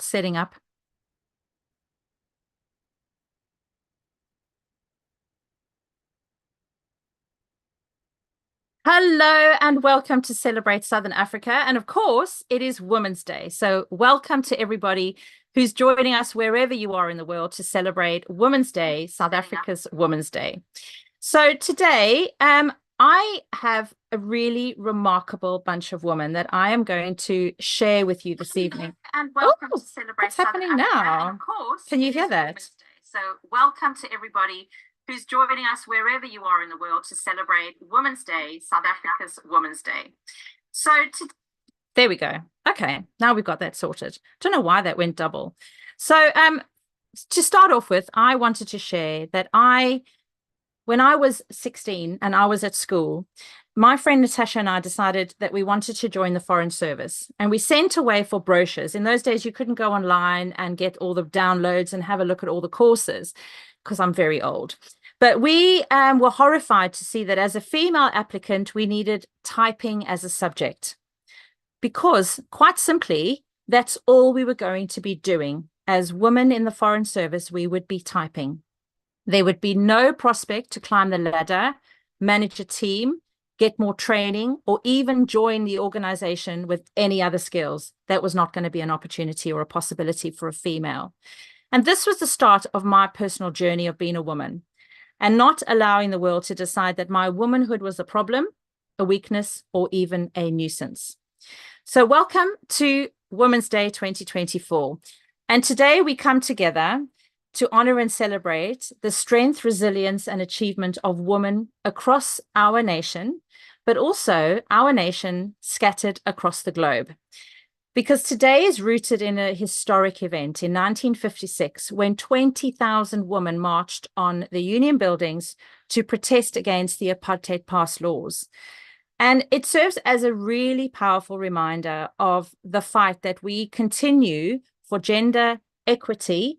setting up. Hello and welcome to Celebrate Southern Africa. And of course, it is Women's Day. So welcome to everybody who's joining us wherever you are in the world to celebrate Women's Day, South Africa's Women's Day. So today, I have a really remarkable bunch of women that I am going to share with you this evening. And welcome to Celebrate what's Southern happening Africa. Now? And of course, can you hear that? So welcome to everybody who's joining us wherever you are in the world to celebrate Women's Day, South Africa's Women's Day. So there we go. Okay, now we've got that sorted. Don't know why that went double. So to start off with, I wanted to share that when I was 16 and I was at school, my friend Natasha and I decided that we wanted to join the Foreign Service, and we sent away for brochures. In those days, you couldn't go online and get all the downloads and have a look at all the courses, because I'm very old. But we were horrified to see that as a female applicant, we needed typing as a subject, because quite simply, that's all we were going to be doing. As women in the Foreign Service, we would be typing. There would be no prospect to climb the ladder, manage a team, get more training, or even join the organization with any other skills. That was not going to be an opportunity or a possibility for a female. And this was the start of my personal journey of being a woman, and not allowing the world to decide that my womanhood was a problem, a weakness, or even a nuisance. So welcome to Women's Day 2024. And today we come together to honor and celebrate the strength, resilience, and achievement of women across our nation, but also our nation scattered across the globe. Because today is rooted in a historic event in 1956, when 20,000 women marched on the Union buildings to protest against the apartheid pass laws. And it serves as a really powerful reminder of the fight that we continue for gender equity,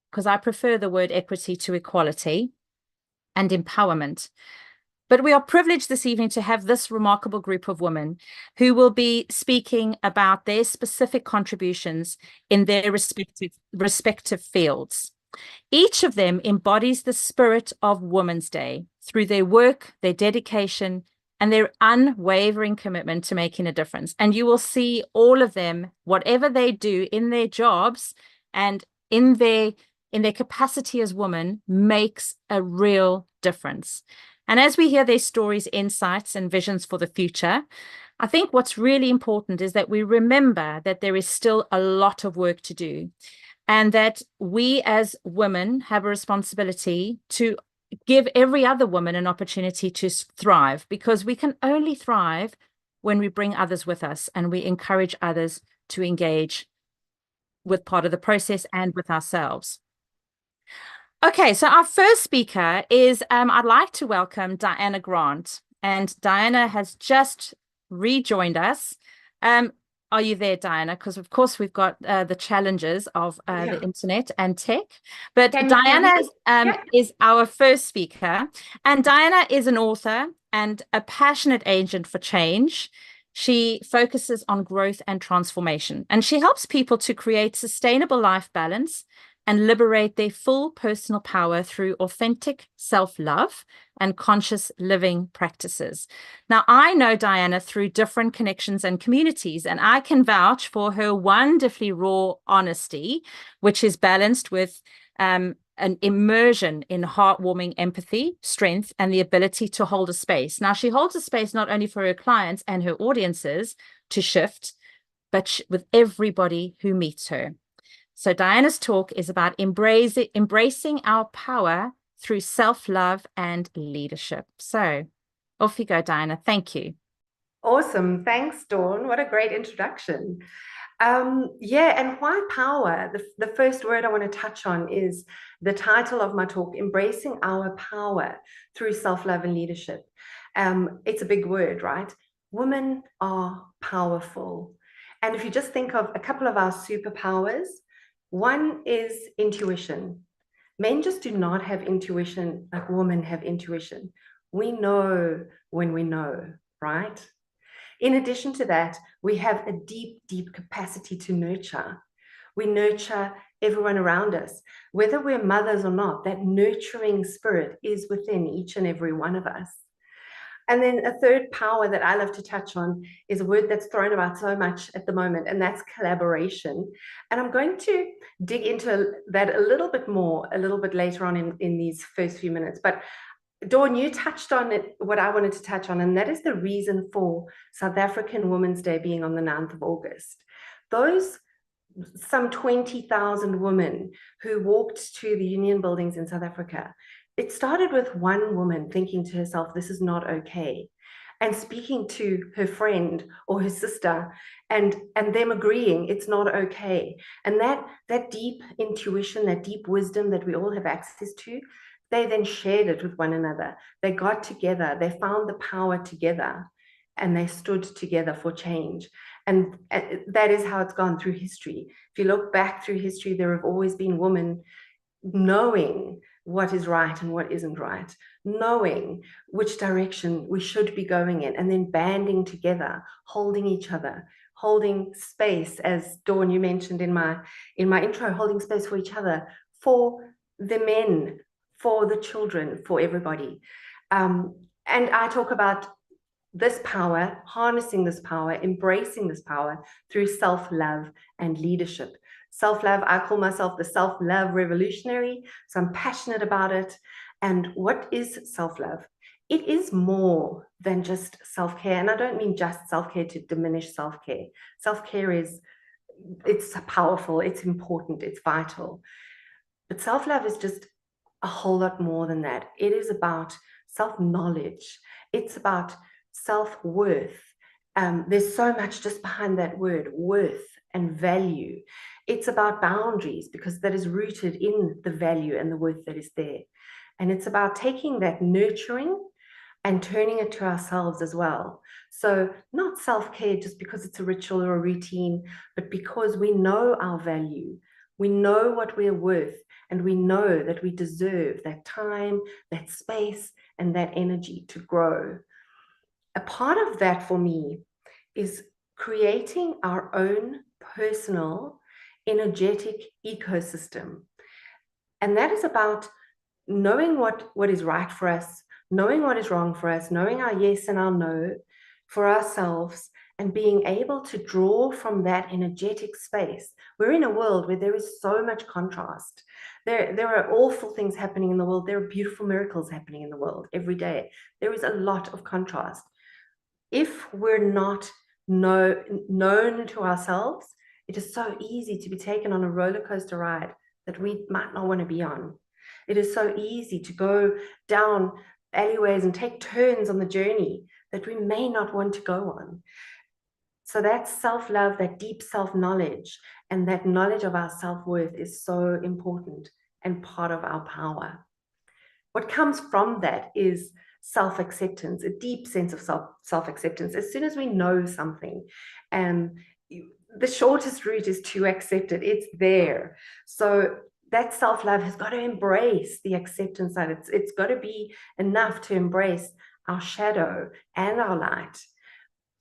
because I prefer the word equity to equality, and empowerment. But we are privileged this evening to have this remarkable group of women who will be speaking about their specific contributions in their respective fields. Each of them embodies the spirit of Women's Day through their work, their dedication, and their unwavering commitment to making a difference. And you will see all of them, whatever they do in their jobs and in their capacity as women, makes a real difference. And as we hear their stories, insights, and visions for the future, I think what's really important is that we remember that there is still a lot of work to do, and that we as women have a responsibility to give every other woman an opportunity to thrive, because we can only thrive when we bring others with us and we encourage others to engage with part of the process and with ourselves. Okay, so our first speaker is, I'd like to welcome Diana Grant. And Diana has just rejoined us. Are you there, Diana? Because, of course, we've got the challenges of the internet and tech. But Diana is our first speaker. And Diana is an author and a passionate agent for change. She focuses on growth and transformation. And she helps people to create sustainable life balance and liberate their full personal power through authentic self-love and conscious living practices. Now, I know Diana through different connections and communities, and I can vouch for her wonderfully raw honesty, which is balanced with an immersion in heartwarming empathy, strength, and the ability to hold a space. Now, she holds a space not only for her clients and her audiences to shift, but with everybody who meets her. So Diana's talk is about embracing our power through self-love and leadership. So off you go, Diana. Thank you. Awesome. Thanks, Dawn. What a great introduction. And why power? The first word I want to touch on is the title of my talk, Embracing Our Power Through Self-Love and Leadership. It's a big word, right? Women are powerful. And if you just think of a couple of our superpowers, one is intuition. Men just do not have intuition like women have intuition. We know when we know, right? In addition to that, we have a deep, deep capacity to nurture. We nurture everyone around us. Whether we're mothers or not, that nurturing spirit is within each and every one of us. And then a third power that I love to touch on is a word that's thrown about so much at the moment, and that's collaboration. And I'm going to dig into that a little bit more, a little bit later on in these first few minutes. But Dawn, you touched on it, what I wanted to touch on, and that is the reason for South African Women's Day being on the 9th of August. Those some 20,000 women who walked to the union buildings in South Africa, it started with one woman thinking to herself, this is not okay, and speaking to her friend or her sister and them agreeing it's not okay. And that deep intuition, that deep wisdom that we all have access to, they then shared it with one another. They got together, they found the power together, and they stood together for change. And that is how it's gone through history. If you look back through history, there have always been women knowing what is right and what isn't right, knowing which direction we should be going in, and then banding together, holding each other, holding space, as Dawn, you mentioned in my intro, holding space for each other, for the men, for the children, for everybody. And I talk about this power, harnessing this power, embracing this power through self-love and leadership. Self-love, I call myself the self-love revolutionary, so I'm passionate about it. And what is self-love? It is more than just self-care. And I don't mean just self-care to diminish self-care. Self-care it's powerful, it's important, it's vital. But self-love is just a whole lot more than that. It is about self-knowledge. It's about self-worth. There's so much just behind that word, worth and value. It's about boundaries, because that is rooted in the value and the worth that is there. And it's about taking that nurturing and turning it to ourselves as well. So not self-care just because it's a ritual or a routine, but because we know our value, we know what we're worth, and we know that we deserve that time, that space, and that energy to grow. A part of that for me is creating our own personal, energetic ecosystem. And that is about knowing what is right for us, knowing what is wrong for us, knowing our yes and our no for ourselves, and being able to draw from that energetic space. We're in a world where there is so much contrast. There are awful things happening in the world. There are beautiful miracles happening in the world every day. There is a lot of contrast. If we're not known to ourselves, it is so easy to be taken on a roller coaster ride that we might not want to be on. It is so easy to go down alleyways and take turns on the journey that we may not want to go on. So that self-love, that deep self-knowledge, and that knowledge of our self-worth is so important and part of our power. What comes from that is self-acceptance, a deep sense of self-acceptance. As soon as we know something, the shortest route is to accept it. It's there. So that self-love has got to embrace the acceptance side. It's got to be enough to embrace our shadow and our light.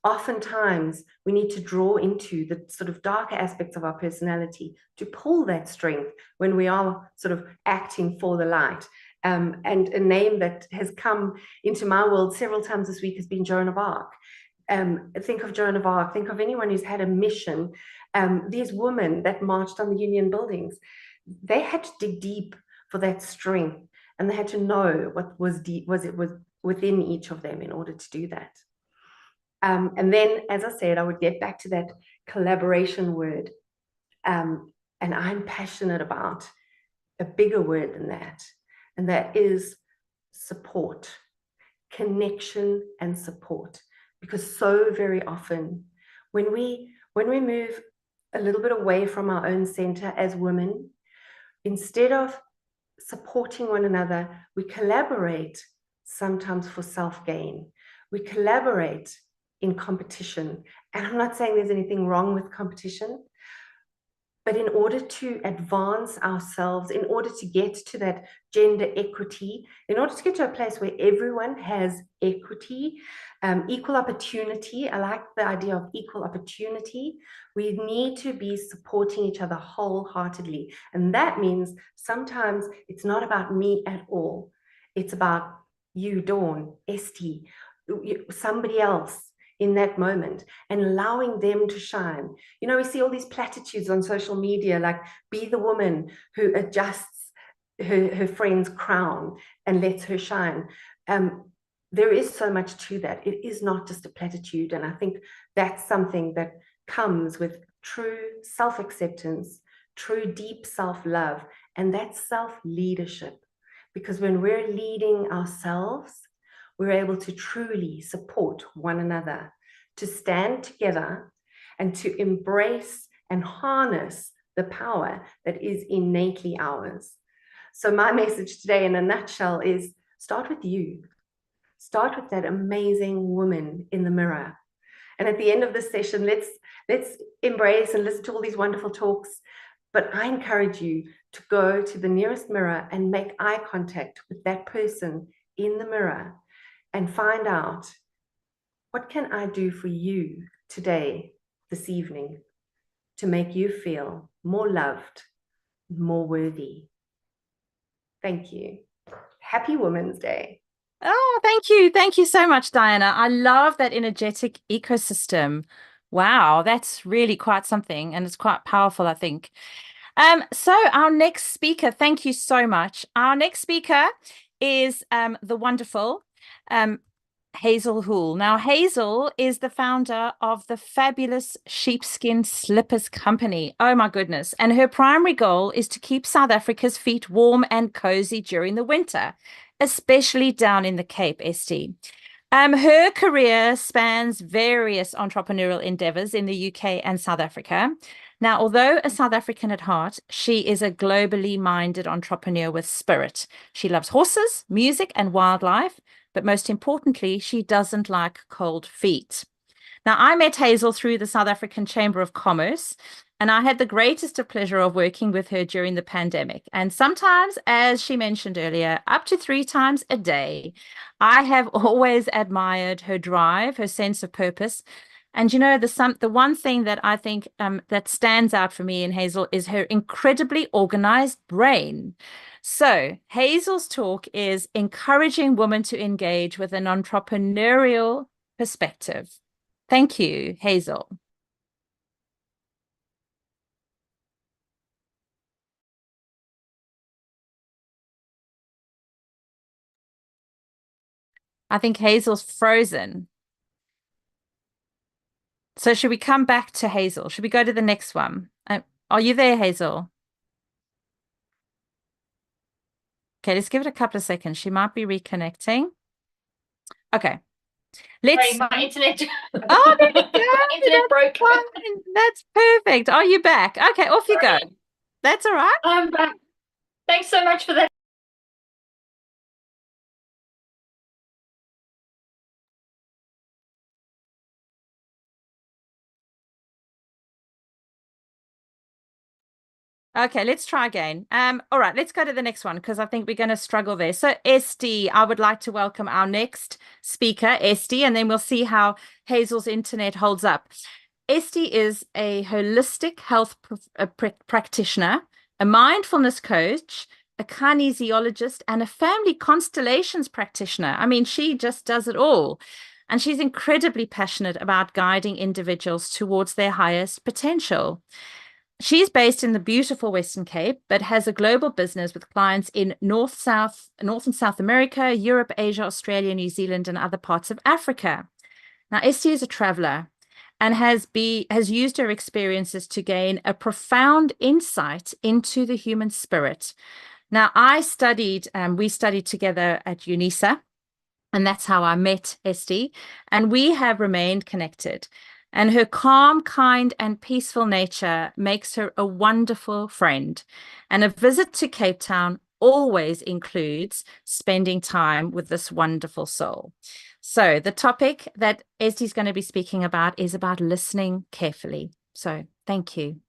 Oftentimes, we need to draw into the sort of darker aspects of our personality to pull that strength when we are sort of acting for the light. And a name that has come into my world several times this week has been Joan of Arc. Think of Joan of Arc, think of anyone who's had a mission. These women that marched on the Union buildings, they had to dig deep for that strength, and they had to know what was deep, was within each of them in order to do that. And then, as I said, I would get back to that collaboration word. And I'm passionate about a bigger word than that. And that is support, connection and support. Because so very often, when we move a little bit away from our own center as women, instead of supporting one another, we collaborate sometimes for self-gain. We collaborate in competition. And I'm not saying there's anything wrong with competition, But in order to advance ourselves, in order to get to that gender equity, in order to get to a place where everyone has equity, equal opportunity, I like the idea of equal opportunity, we need to be supporting each other wholeheartedly. And that means sometimes it's not about me at all. It's about you, Dawn, Estee, somebody else in that moment, and allowing them to shine. You know, we see all these platitudes on social media, like be the woman who adjusts her friend's crown and lets her shine. There is so much to that. It is not just a platitude. And I think that's something that comes with true self-acceptance, true deep self-love, and that's self-leadership. Because when we're leading ourselves, we're able to truly support one another, to stand together and to embrace and harness the power that is innately ours. So my message today in a nutshell is start with you. Start with that amazing woman in the mirror. And at the end of this session, let's embrace and listen to all these wonderful talks. But I encourage you to go to the nearest mirror and make eye contact with that person in the mirror and find out, what can I do for you today, this evening, to make you feel more loved, more worthy? Thank you. Happy Women's Day. Oh, thank you. Thank you so much, Diana. I love that energetic ecosystem. Wow, that's really quite something, and it's quite powerful, I think. So our next speaker, thank you so much. Our next speaker is the wonderful Hazel Hoole. Now, Hazel is the founder of the fabulous sheepskin slippers company. Oh my goodness. And her primary goal is to keep South Africa's feet warm and cozy during the winter, especially down in the Cape, Estee. Her career spans various entrepreneurial endeavors in the UK and South Africa. Now, although a South African at heart, she is a globally minded entrepreneur with spirit. She loves horses, music, and wildlife, but most importantly, she doesn't like cold feet. Now, I met Hazel through the South African Chamber of Commerce, and I had the greatest of pleasure of working with her during the pandemic. And sometimes, as she mentioned earlier, up to 3 times a day. I have always admired her drive, her sense of purpose. And you know, the one thing that I think that stands out for me in Hazel is her incredibly organized brain. So Hazel's talk is encouraging women to engage with an entrepreneurial perspective. Thank you, Hazel. I think Hazel's frozen. So should we come back to Hazel? Should we go to the next one? Are you there, Hazel? Okay, let's give it a couple of seconds. She might be reconnecting. Okay. Sorry, my internet. Oh, there you go. My internet broke. That's perfect. Are you back? Okay, off you go. That's all right. I'm back. Thanks so much for that. Okay, let's try again. All right, let's go to the next one because I think we're going to struggle there. So, Estee, I would like to welcome our next speaker, Estee, and then we'll see how Hazel's internet holds up. Estee is a holistic health practitioner, a mindfulness coach, a kinesiologist, and a family constellations practitioner. I mean, she just does it all. And she's incredibly passionate about guiding individuals towards their highest potential. She's based in the beautiful Western Cape, but has a global business with clients in North and South America, Europe, Asia, Australia, New Zealand, and other parts of Africa. Now, Estee is a traveler and has used her experiences to gain a profound insight into the human spirit. Now, we studied together at UNISA, and that's how I met Estee, and we have remained connected. And her calm, kind, and peaceful nature makes her a wonderful friend. And a visit to Cape Town always includes spending time with this wonderful soul. So the topic that Estee's going to be speaking about is about listening carefully. So thank you.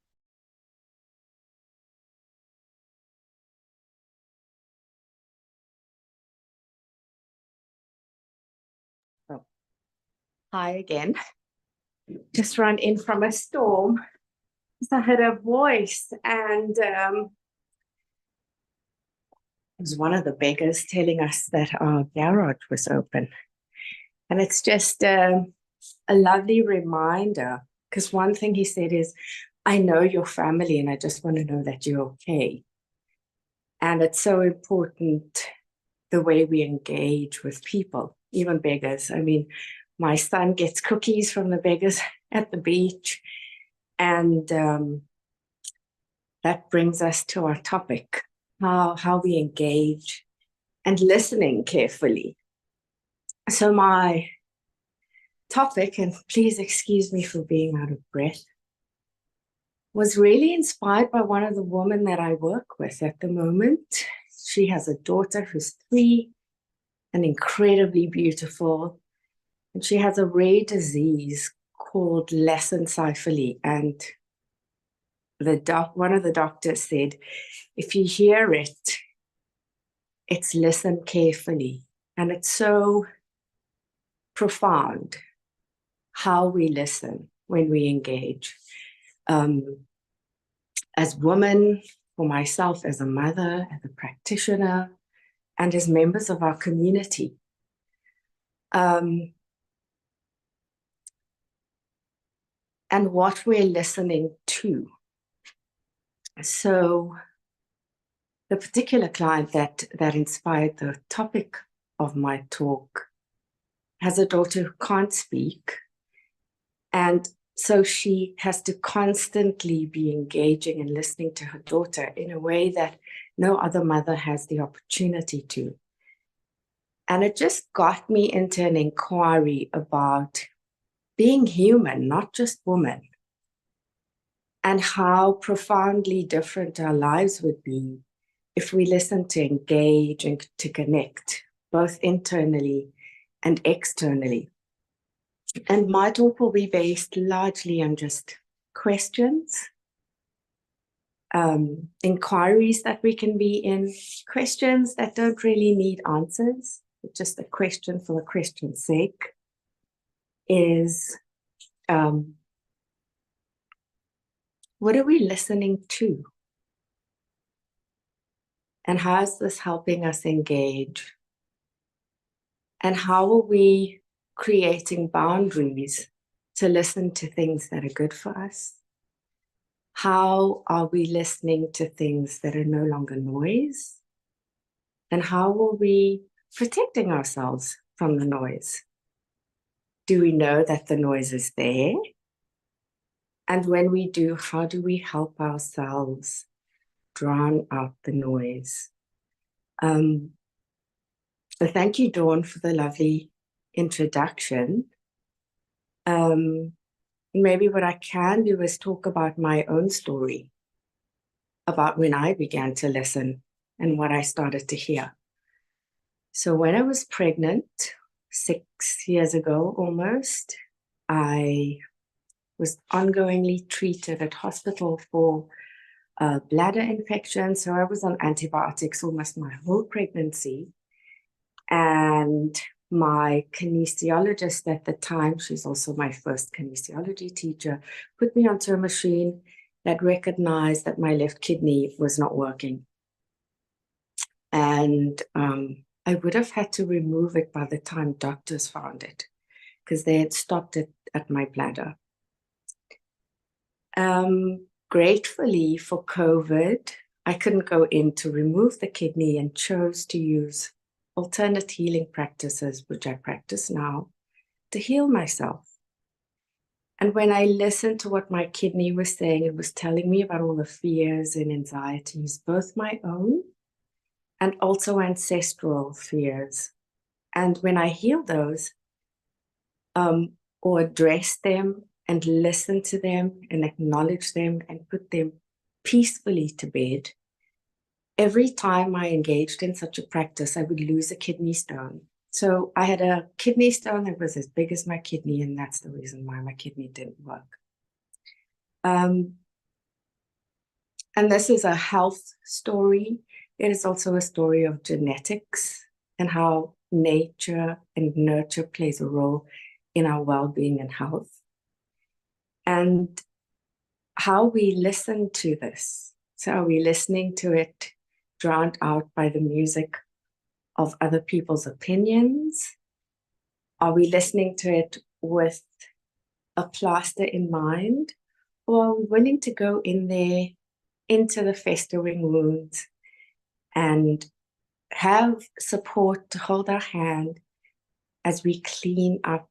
Hi again. Just run in from a storm. So I heard a voice, and it was one of the beggars telling us that our garage was open. And it's just a lovely reminder, because one thing he said is, I know your family and I just want to know that you're okay. And it's so important the way we engage with people, even beggars. I mean, my son gets cookies from the beggars at the beach. And that brings us to our topic, how we engage and listening carefully. So my topic, and please excuse me for being out of breath, was really inspired by one of the women that I work with at the moment. She has a daughter who's 3 and incredibly beautiful. And she has a rare disease called lessencephaly. And one of the doctors said, if you hear it, it's listen carefully. And it's so profound how we listen when we engage. As women, for myself, as a mother, as a practitioner, and as members of our community. And what we're listening to. So the particular client that inspired the topic of my talk has a daughter who can't speak. And so she has to constantly be engaging and listening to her daughter in a way that no other mother has the opportunity to. And it just got me into an inquiry about being human, not just woman, and how profoundly different our lives would be if we listen to engage and to connect, both internally and externally. And my talk will be based largely on just questions, inquiries that we can be in, questions that don't really need answers, but just a question for the question's sake is, what are we listening to? And how is this helping us engage? And how are we creating boundaries to listen to things that are good for us? How are we listening to things that are no longer noise? And how are we protecting ourselves from the noise? Do we know that the noise is there? And when we do, how do we help ourselves drown out the noise? So thank you, Dawn, for the lovely introduction. Maybe what I can do is talk about my own story, about when I began to listen and what I started to hear. So when I was pregnant, 6 years ago almost, I was ongoingly treated at hospital for a bladder infection. So I was on antibiotics almost my whole pregnancy. And my kinesiologist at the time, she's also my first kinesiology teacher, put me onto a machine that recognized that my left kidney was not working. And I would have had to remove it by the time doctors found it, because they had stopped it at my bladder. Gratefully for COVID, I couldn't go in to remove the kidney and chose to use alternate healing practices, which I practice now, to heal myself. And when I listened to what my kidney was saying, it was telling me about all the fears and anxieties, both my own and also ancestral fears. And when I healed those, or addressed them and listened to them and acknowledged them and put them peacefully to bed, every time I engaged in such a practice, I would lose a kidney stone. So I had a kidney stone that was as big as my kidney, and that's the reason why my kidney didn't work. And this is a health story. It is also a story of genetics and how nature and nurture plays a role in our well-being and health. And how we listen to this. So are we listening to it drowned out by the music of other people's opinions? Are we listening to it with a plaster in mind? Or are we willing to go in there into the festering wounds and have support to hold our hand as we clean up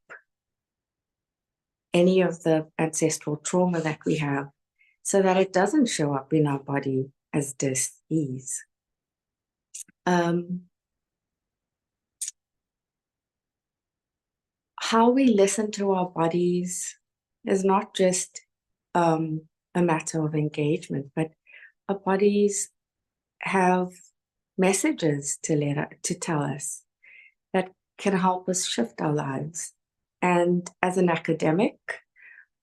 any of the ancestral trauma that we have, so that it doesn't show up in our body as dis-ease? How we listen to our bodies is not just a matter of engagement, but our bodies have messages to tell us that can help us shift our lives. And as an academic,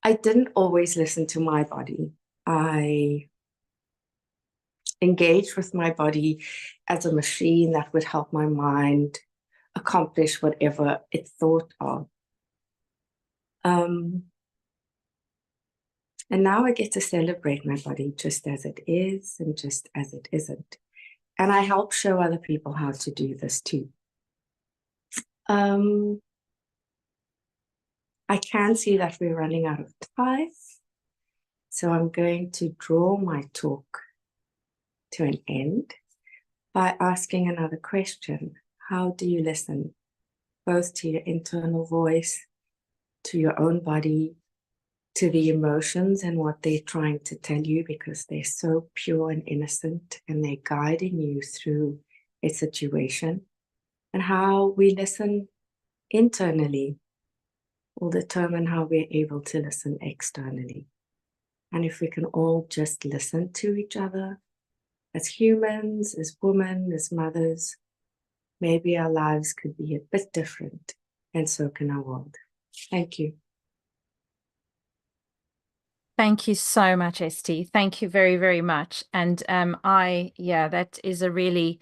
I didn't always listen to my body. I engaged with my body as a machine that would help my mind accomplish whatever it thought of. And now I get to celebrate my body just as it is and just as it isn't. And I help show other people how to do this too. I can see that we're running out of time. So I'm going to draw my talk to an end by asking another question. How do you listen, both to your internal voice, to your own body, to the emotions and what they're trying to tell you, because they're so pure and innocent and they're guiding you through a situation? And how we listen internally will determine how we're able to listen externally. And if we can all just listen to each other as humans, as women, as mothers, maybe our lives could be a bit different, and so can our world. Thank you. Thank you so much, Estee. Thank you very, very much. And that is a really,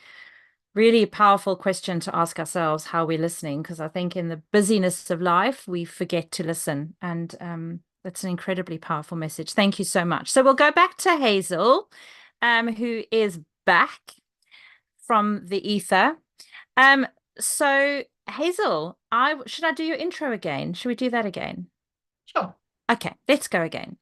really powerful question to ask ourselves, how we're listening, because I think in the busyness of life, we forget to listen. And that's an incredibly powerful message. Thank you so much. So we'll go back to Hazel, who is back from the ether. So Hazel, should I do your intro again? Should we do that again? Sure. Okay, let's go again.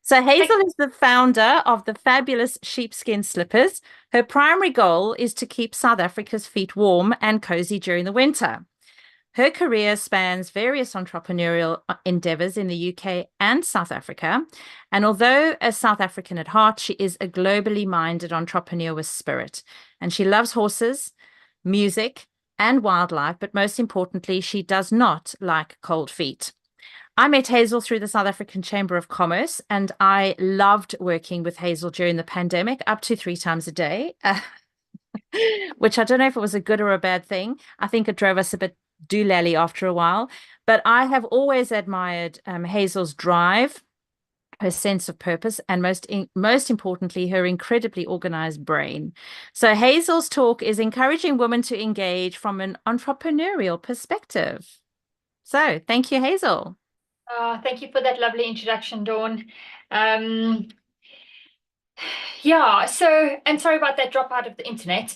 So Hazel is the founder of the fabulous sheepskin slippers. Her primary goal is to keep South Africa's feet warm and cozy during the winter. Her career spans various entrepreneurial endeavors in the UK and South Africa. And although a South African at heart, she is a globally minded entrepreneur with spirit. And she loves horses, music, and wildlife, but most importantly, she does not like cold feet. I met Hazel through the South African Chamber of Commerce, and I loved working with Hazel during the pandemic, up to 3 times a day, which I don't know if it was a good or a bad thing. I think it drove us a bit doolally after a while, but I have always admired Hazel's drive, her sense of purpose, and most importantly, her incredibly organized brain. So Hazel's talk is encouraging women to engage from an entrepreneurial perspective. So thank you, Hazel. Thank you for that lovely introduction, Dawn. And sorry about that drop out of the internet.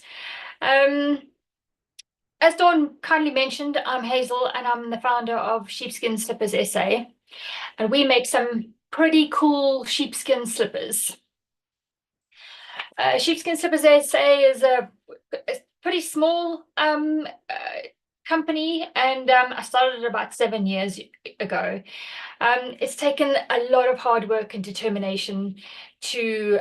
As Dawn kindly mentioned, I'm Hazel and I'm the founder of Sheepskin Slippers SA. And we make some pretty cool sheepskin slippers. Sheepskin Slippers SA is a pretty small company, and I started about 7 years ago. It's taken a lot of hard work and determination to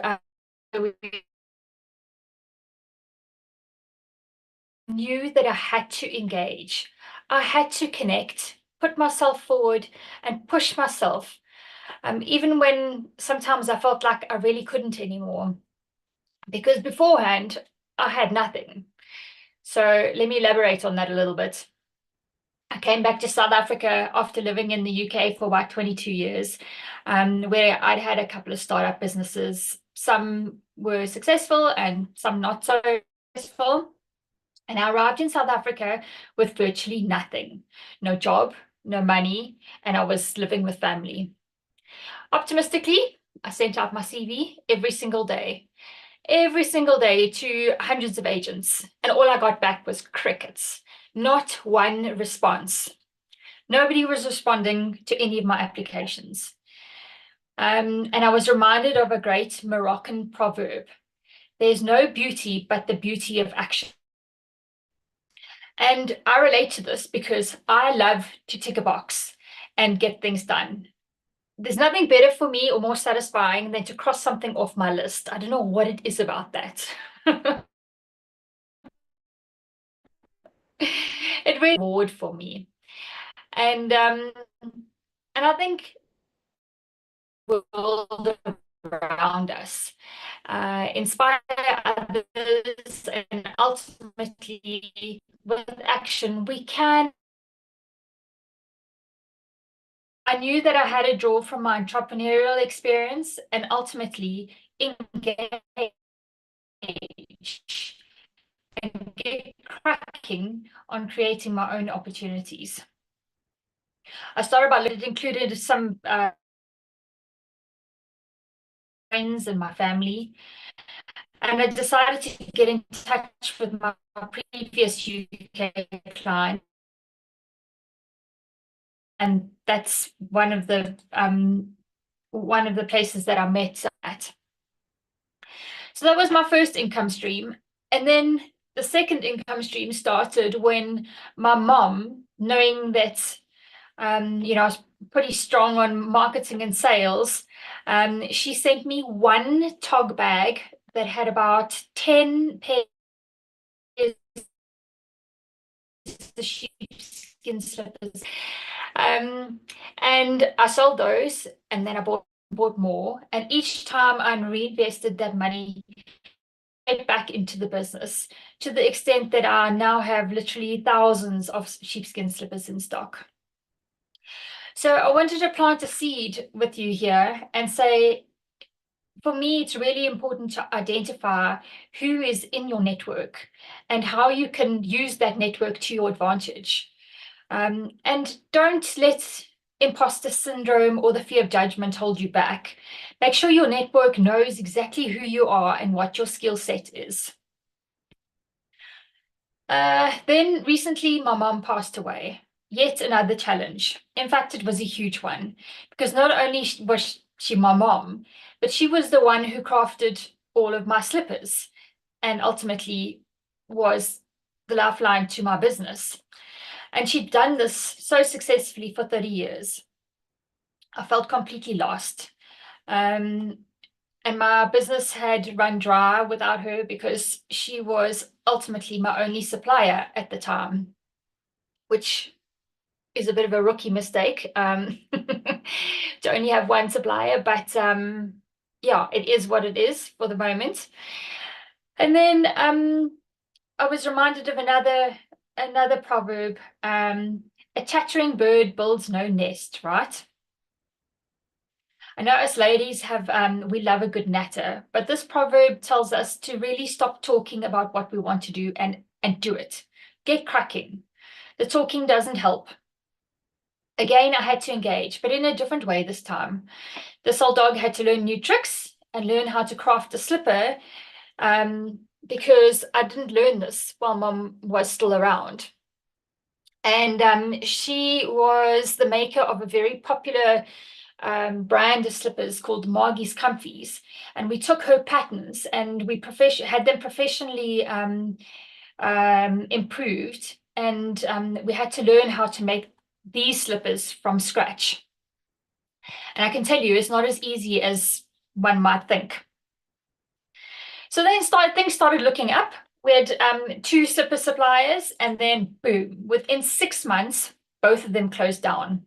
knew that I had to engage. I had to connect, put myself forward and push myself, even when sometimes I felt like I really couldn't anymore, because beforehand I had nothing. So let me elaborate on that a little bit. I came back to South Africa after living in the UK for about 22 years, where I'd had a couple of startup businesses. Some were successful and some not so successful. And I arrived in South Africa with virtually nothing, no job, no money, and I was living with family. Optimistically, I sent out my CV every single day to hundreds of agents. And all I got back was crickets, not one response. Nobody was responding to any of my applications. And I was reminded of a great Moroccan proverb: there's no beauty but the beauty of action. And I relate to this because I love to tick a box and get things done. There's nothing better for me or more satisfying than to cross something off my list. I don't know what it is about that. It really reward for me. And I think the world around us, inspire others, and ultimately with action we can. I knew that I had a draw from my entrepreneurial experience and ultimately engage and get cracking on creating my own opportunities. I started by it included some friends and my family, and I decided to get in touch with my previous UK client, and that's one of the places that I met at. So that was my first income stream. And then the second income stream started when my mom, knowing that I was pretty strong on marketing and sales, she sent me one tog bag that had about 10 pairs of sheepskin slippers. And I sold those, and then I bought more. And each time I reinvested that money back into the business, to the extent that I now have literally thousands of sheepskin slippers in stock. So I wanted to plant a seed with you here and say, for me, it's really important to identify who is in your network and how you can use that network to your advantage. And don't let imposter syndrome or the fear of judgment hold you back. Make sure your network knows exactly who you are and what your skill set is. Then recently, my mom passed away. Yet another challenge. In fact, it was a huge one, because not only was she my mom, but she was the one who crafted all of my slippers and ultimately was the lifeline to my business. And she'd done this so successfully for 30 years. I felt completely lost. And my business had run dry without her because she was ultimately my only supplier at the time, which is a bit of a rookie mistake, to only have one supplier. But yeah, it is what it is for the moment. And then I was reminded of another proverb: a chattering bird builds no nest, right? I know us ladies we love a good natter, but this proverb tells us to really stop talking about what we want to do and do it. Get cracking. The talking doesn't help. Again, I had to engage, but in a different way this time. This old dog had to learn new tricks and learn how to craft a slipper, because I didn't learn this while Mom was still around. And she was the maker of a very popular brand of slippers called Margie's Comfies, and we took her patterns and we had them professionally improved, and we had to learn how to make these slippers from scratch. And I can tell you, it's not as easy as one might think. So then things started looking up. We had 2 slipper suppliers, and then boom, within 6 months, both of them closed down.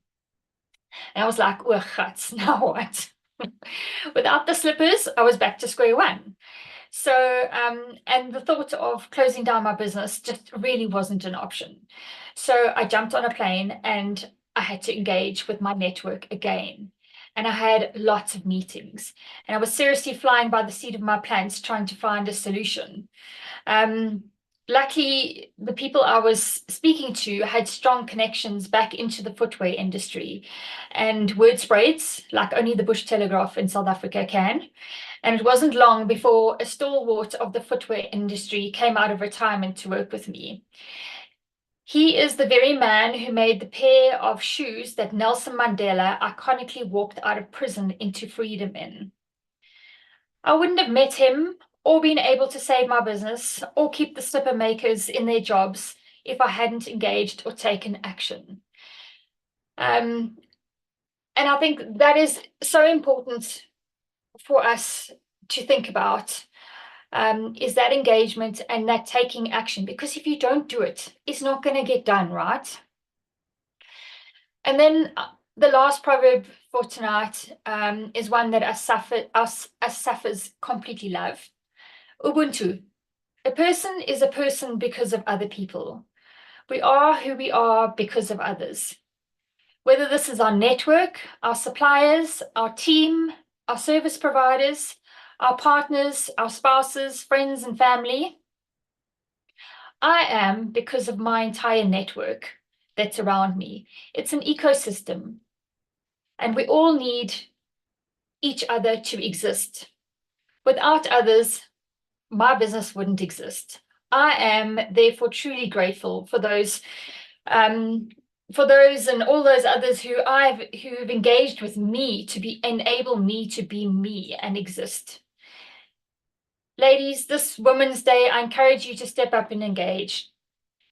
And I was like, oh, guts, now what? Without the slippers, I was back to square one. So, and the thought of closing down my business just really wasn't an option. So I jumped on a plane and I had to engage with my network again. And I had lots of meetings. And I was seriously flying by the seat of my pants trying to find a solution. luckily, the people I was speaking to had strong connections back into the footwear industry, and word spreads like only the Bush Telegraph in South Africa can. And it wasn't long before a stalwart of the footwear industry came out of retirement to work with me. He is the very man who made the pair of shoes that Nelson Mandela iconically walked out of prison into freedom in. I wouldn't have met him or been able to save my business or keep the slipper makers in their jobs if I hadn't engaged or taken action. And I think that is so important for us to think about, is that engagement and that taking action, because if you don't do it, it's not going to get done, right? And then the last proverb for tonight is one that us Saffers completely love. Ubuntu. A person is a person because of other people. We are who we are because of others. Whether this is our network, our suppliers, our team, our service providers, our partners, our spouses, friends, and family. I am because of my entire network that's around me. It's an ecosystem, and we all need each other to exist. Without others, my business wouldn't exist. I am therefore truly grateful for those and all those others who've engaged with me to enable me to be me and exist. Ladies, this Women's Day, I encourage you to step up and engage,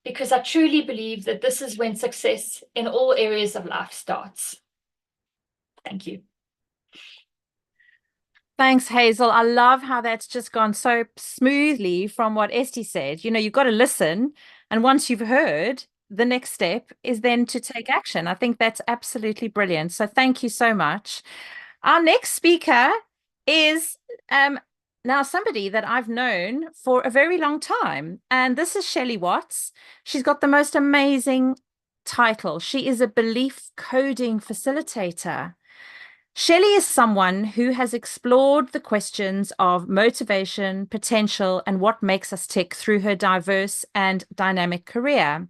because I truly believe that this is when success in all areas of life starts. Thank you. Thanks, Hazel. I love how that's just gone so smoothly from what Estee said. You know, you've got to listen. And once you've heard, the next step is then to take action. I think that's absolutely brilliant. So thank you so much. Our next speaker is now somebody that I've known for a very long time. And this is Shelley Watts. She's got the most amazing title. She is a belief coding facilitator. Shelley is someone who has explored the questions of motivation, potential, and what makes us tick through her diverse and dynamic career.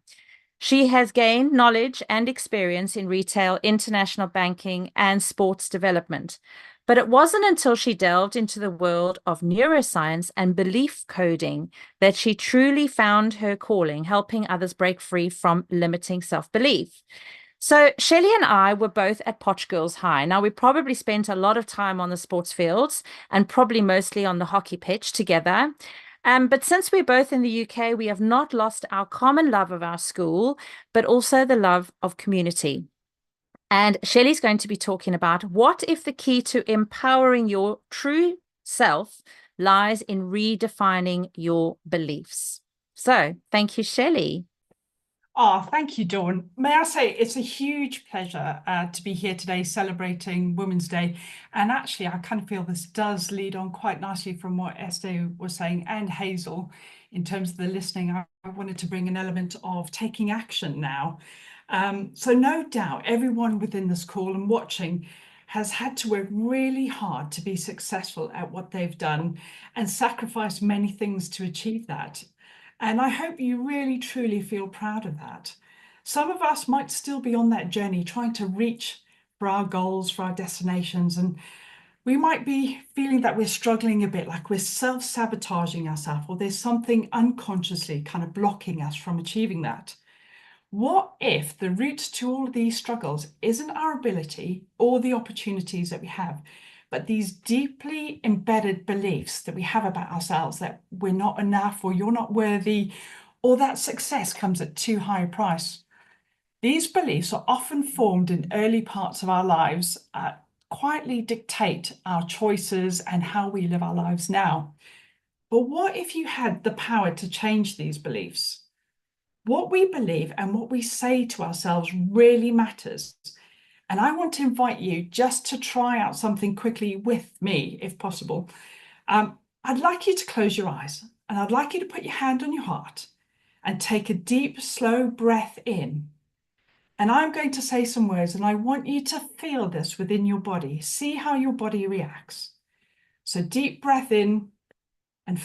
She has gained knowledge and experience in retail, international banking, and sports development. But it wasn't until she delved into the world of neuroscience and belief coding that she truly found her calling, helping others break free from limiting self-belief. So Shelley and I were both at Potch Girls High. Now, we probably spent a lot of time on the sports fields and probably mostly on the hockey pitch together. But since we're both in the UK, we have not lost our common love of our school, but also the love of community. And Shelley's going to be talking about what if the key to empowering your true self lies in redefining your beliefs. So thank you, Shelley. Oh, thank you, Dawn. May I say it's a huge pleasure to be here today celebrating Women's Day. And actually, I kind of feel this does lead on quite nicely from what Estee was saying and Hazel in terms of the listening. I wanted to bring an element of taking action now. So no doubt everyone within this call and watching has had to work really hard to be successful at what they've done and sacrifice many things to achieve that. And I hope you really, truly feel proud of that. Some of us might still be on that journey, trying to reach for our goals, for our destinations. And we might be feeling that we're struggling a bit, like we're self-sabotaging ourselves, or there's something unconsciously kind of blocking us from achieving that. What if the root to all of these struggles isn't our ability or the opportunities that we have, but these deeply embedded beliefs that we have about ourselves, that we're not enough, or you're not worthy, or that success comes at too high a price? These beliefs are often formed in early parts of our lives, quietly dictate our choices and how we live our lives now. But what if you had the power to change these beliefs? What we believe and what we say to ourselves really matters. And I want to invite you just to try out something quickly with me, if possible. I'd like you to close your eyes, and I'd like you to put your hand on your heart and take a deep, slow breath in. And I'm going to say some words, and I want you to feel this within your body. See how your body reacts. So deep breath in, and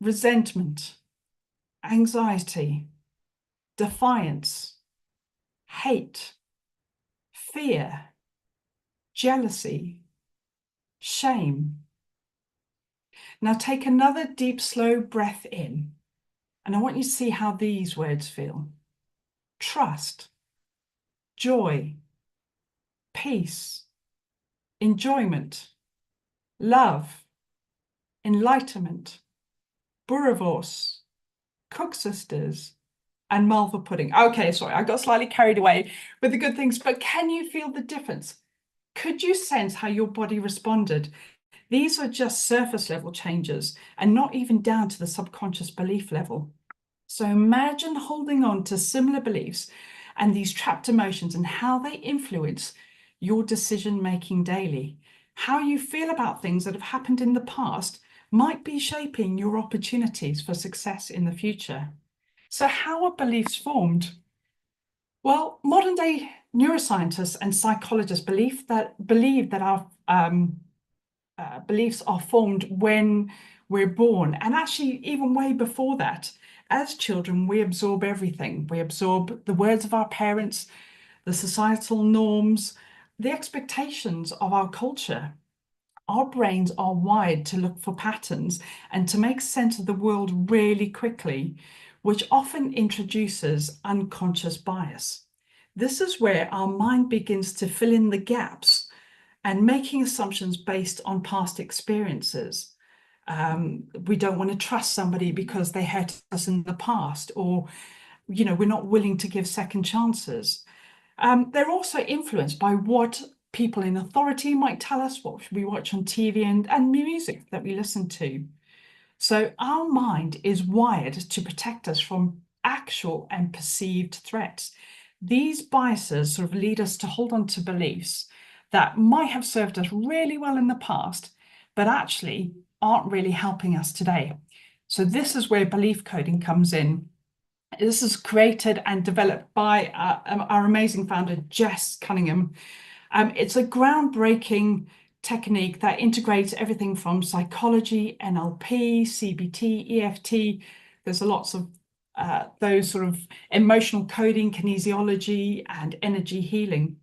resentment, anxiety, defiance, hate, fear, jealousy, shame. Now take another deep, slow breath in, and I want you to see how these words feel. Trust, joy, peace, enjoyment, love, enlightenment, boerewors, cook sisters, and malva pudding. Okay, sorry, I got slightly carried away with the good things, but can you feel the difference? Could you sense how your body responded? These are just surface level changes and not even down to the subconscious belief level. So imagine holding on to similar beliefs and these trapped emotions and how they influence your decision making daily. How you feel about things that have happened in the past might be shaping your opportunities for success in the future. So how are beliefs formed? Well, modern day neuroscientists and psychologists believe that our beliefs are formed when we're born, and actually even way before that. As children, we absorb everything. We absorb the words of our parents, the societal norms, the expectations of our culture. Our brains are wired to look for patterns and to make sense of the world really quickly, which often introduces unconscious bias. This is where our mind begins to fill in the gaps and making assumptions based on past experiences. We don't want to trust somebody because they hurt us in the past, or we're not willing to give second chances. They're also influenced by what people in authority might tell us, what we watch on TV, and music that we listen to. So our mind is wired to protect us from actual and perceived threats. These biases sort of lead us to hold on to beliefs that might have served us really well in the past, but actually aren't really helping us today. So this is where belief coding comes in. This is created and developed by our amazing founder, Jess Cunningham. It's a groundbreaking technique that integrates everything from psychology, NLP, CBT, EFT. There's lots of those sort of emotional coding, kinesiology, and energy healing.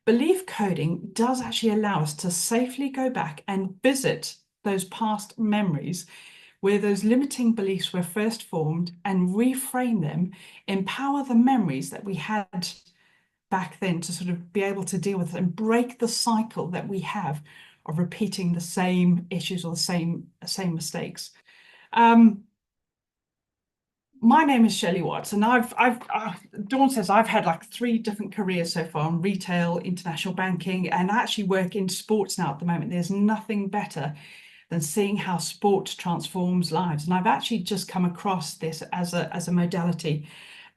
Belief coding does actually allow us to safely go back and visit those past memories where those limiting beliefs were first formed and reframe them, empower the memories that we had back then to sort of be able to deal with and break the cycle that we have of repeating the same issues or the same mistakes. My name is Shelley Watts, and Dawn says I've had like 3 different careers so far in retail, international banking, and I actually work in sports now at the moment. There's nothing better than seeing how sport transforms lives. And I've actually just come across this as a modality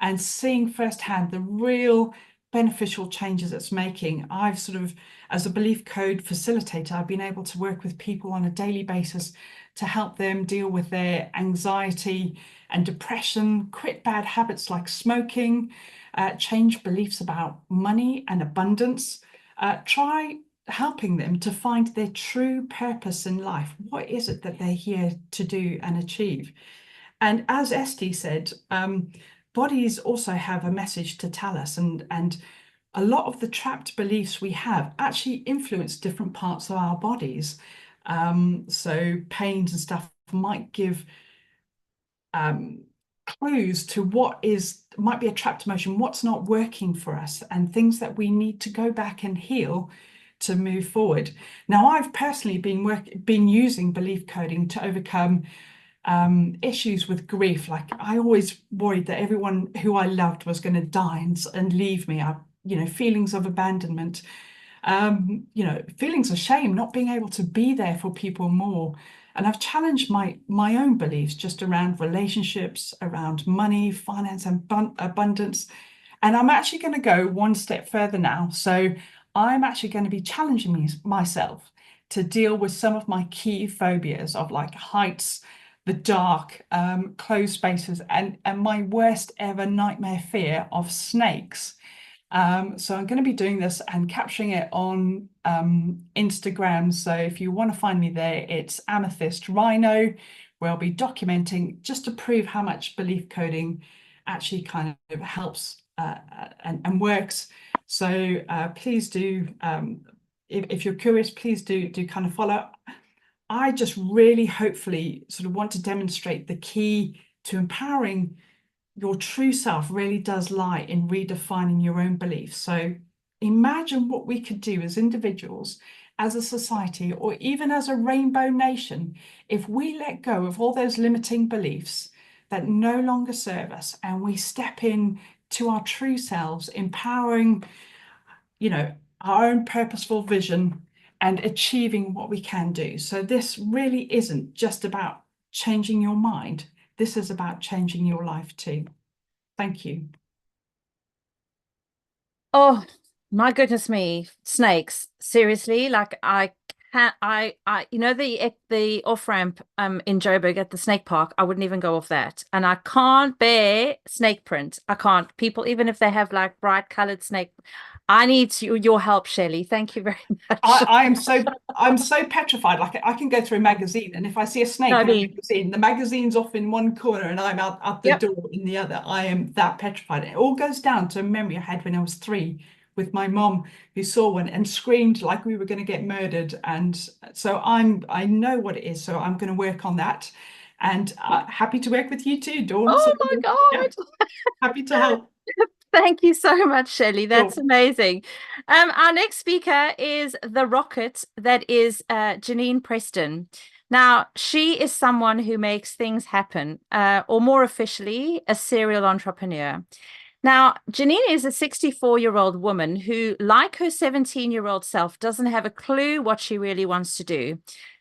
and seeing firsthand the real beneficial changes it's making. I've sort of, as a belief code facilitator, I've been able to work with people on a daily basis to help them deal with their anxiety and depression, quit bad habits like smoking, change beliefs about money and abundance, try helping them to find their true purpose in life. What is it that they're here to do and achieve? And as Estee said, bodies also have a message to tell us, and a lot of the trapped beliefs we have actually influence different parts of our bodies. So pains and stuff might give clues to what might be a trapped emotion, what's not working for us, and things that we need to go back and heal to move forward. Now, I've personally been using belief coding to overcome issues with grief. Like, I always worried that everyone who I loved was going to die and leave me. Feelings of abandonment, feelings of shame, not being able to be there for people more. And I've challenged my own beliefs just around relationships, around money, finance, and abundance. And I'm actually going to go one step further now. So I'm actually going to be challenging myself to deal with some of my key phobias of like heights, the dark, closed spaces, and my worst ever nightmare fear of snakes. So I'm going to be doing this and capturing it on Instagram. So if you want to find me there, it's Amethyst Rhino where I'll be documenting just to prove how much belief coding actually kind of helps and works. So please do, if you're curious, please do kind of follow. I just really hopefully sort of want to demonstrate the key to empowering your true self really does lie in redefining your own beliefs. So imagine what we could do as individuals, as a society, or even as a rainbow nation, if we let go of all those limiting beliefs that no longer serve us and we step in to our true selves, empowering, you know, our own purposeful vision and achieving what we can do. So this really isn't just about changing your mind. This is about changing your life too. Thank you. Oh, my goodness me, snakes. Seriously, like I can't, you know, the off-ramp in Joburg at the snake park, I wouldn't even go off that. And I can't bear snake print. I can't. People, even if they have like bright colored snake, I need your help, Shelley. Thank you very much. I'm so petrified. Like I can go through a magazine, and if I see a snake in a magazine, the magazine's off in one corner and I'm out the door in the other. I am that petrified. It all goes down to a memory I had when I was 3 with my mom, who saw one and screamed like we were going to get murdered. And so I know what it is. So I'm going to work on that, and happy to work with you too, Dawn. Oh so, my God. Yeah, happy to help. Thank you so much, Shelley. That's Sure. amazing. Our next speaker is the rocket that is Geniene Preston. Now, she is someone who makes things happen, or more officially, a serial entrepreneur. Now, Geniene is a 64-year-old woman who, like her 17-year-old self, doesn't have a clue what she really wants to do.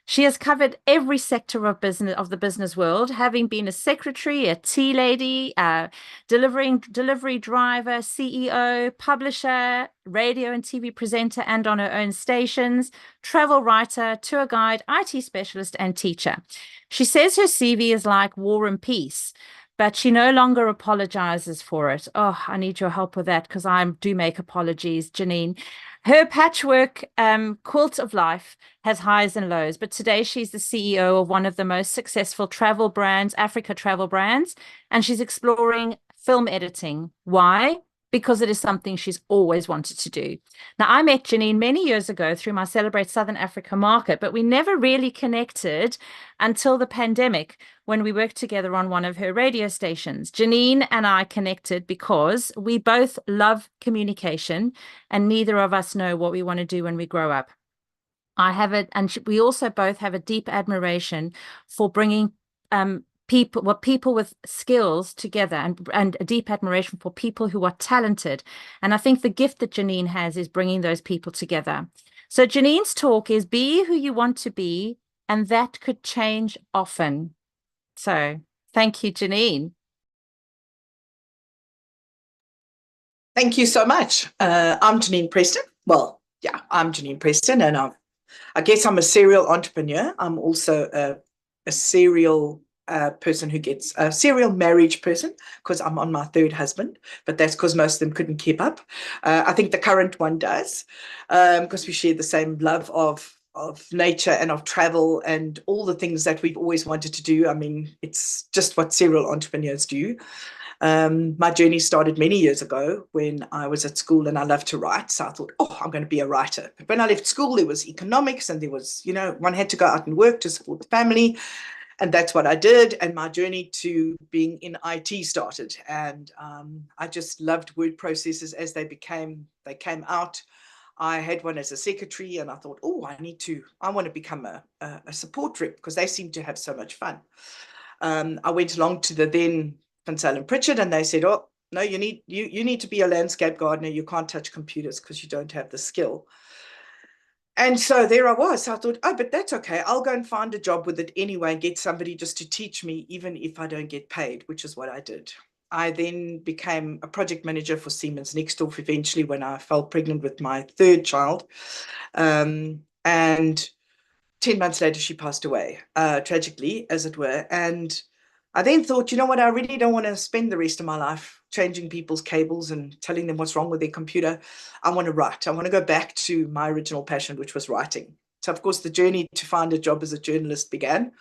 She has covered every sector of the business world, having been a secretary, a tea lady, delivery driver, CEO, publisher, radio and TV presenter, and on her own stations, travel writer, tour guide, IT specialist, and teacher. She says her CV is like War and Peace, but she no longer apologizes for it. Oh, I need your help with that, because I do make apologies, Geniene. Her patchwork quilt of life has highs and lows, but today she's the CEO of one of the most successful travel brands, Africa travel brands, and she's exploring film editing. Why? Because it is something she's always wanted to do. Now, I met Geniene many years ago through my Celebrate Southern Africa market, but we never really connected until the pandemic, when we worked together on one of her radio stations. Geniene and I connected because we both love communication, and neither of us know what we want to do when we grow up. I have it, and we also both have a deep admiration for bringing people with skills together, and a deep admiration for people who are talented. And I think the gift that Geniene has is bringing those people together. So Geniene's talk is be who you want to be, and that could change often. So thank you, Geniene. Thank you so much. I'm Geniene Preston. Well, yeah, I'm Geniene Preston, and I guess I'm a serial entrepreneur. I'm also a serial person who gets a serial marriage person, because I'm on my 3rd husband, but that's because most of them couldn't keep up. I think the current one does, because we share the same love of nature and of travel and all the things that we've always wanted to do. I mean, it's just what serial entrepreneurs do. My journey started many years ago when I was at school and I loved to write. So I thought, oh, I'm going to be a writer. But when I left school, there was economics, and there was, you know, one had to go out and work to support the family. And that's what I did. And my journey to being in IT started. And I just loved word processors as they came out. I had one as a secretary, and I thought, oh, I want to become a support rep, because they seem to have so much fun. I went along to the then Van Pritchard, and they said, oh, no, you need to be a landscape gardener. You can't touch computers because you don't have the skill. And so there I was. So I thought, oh, but that's okay. I'll go and find a job with it anyway and get somebody just to teach me, even if I don't get paid, which is what I did. I then became a project manager for Siemens Nixdorf eventually, when I fell pregnant with my 3rd child. And 10 months later, she passed away, tragically, as it were. And I then thought, you know what, I really don't want to spend the rest of my life changing people's cables and telling them what's wrong with their computer. I want to write. I want to go back to my original passion, which was writing. So, of course, the journey to find a job as a journalist began.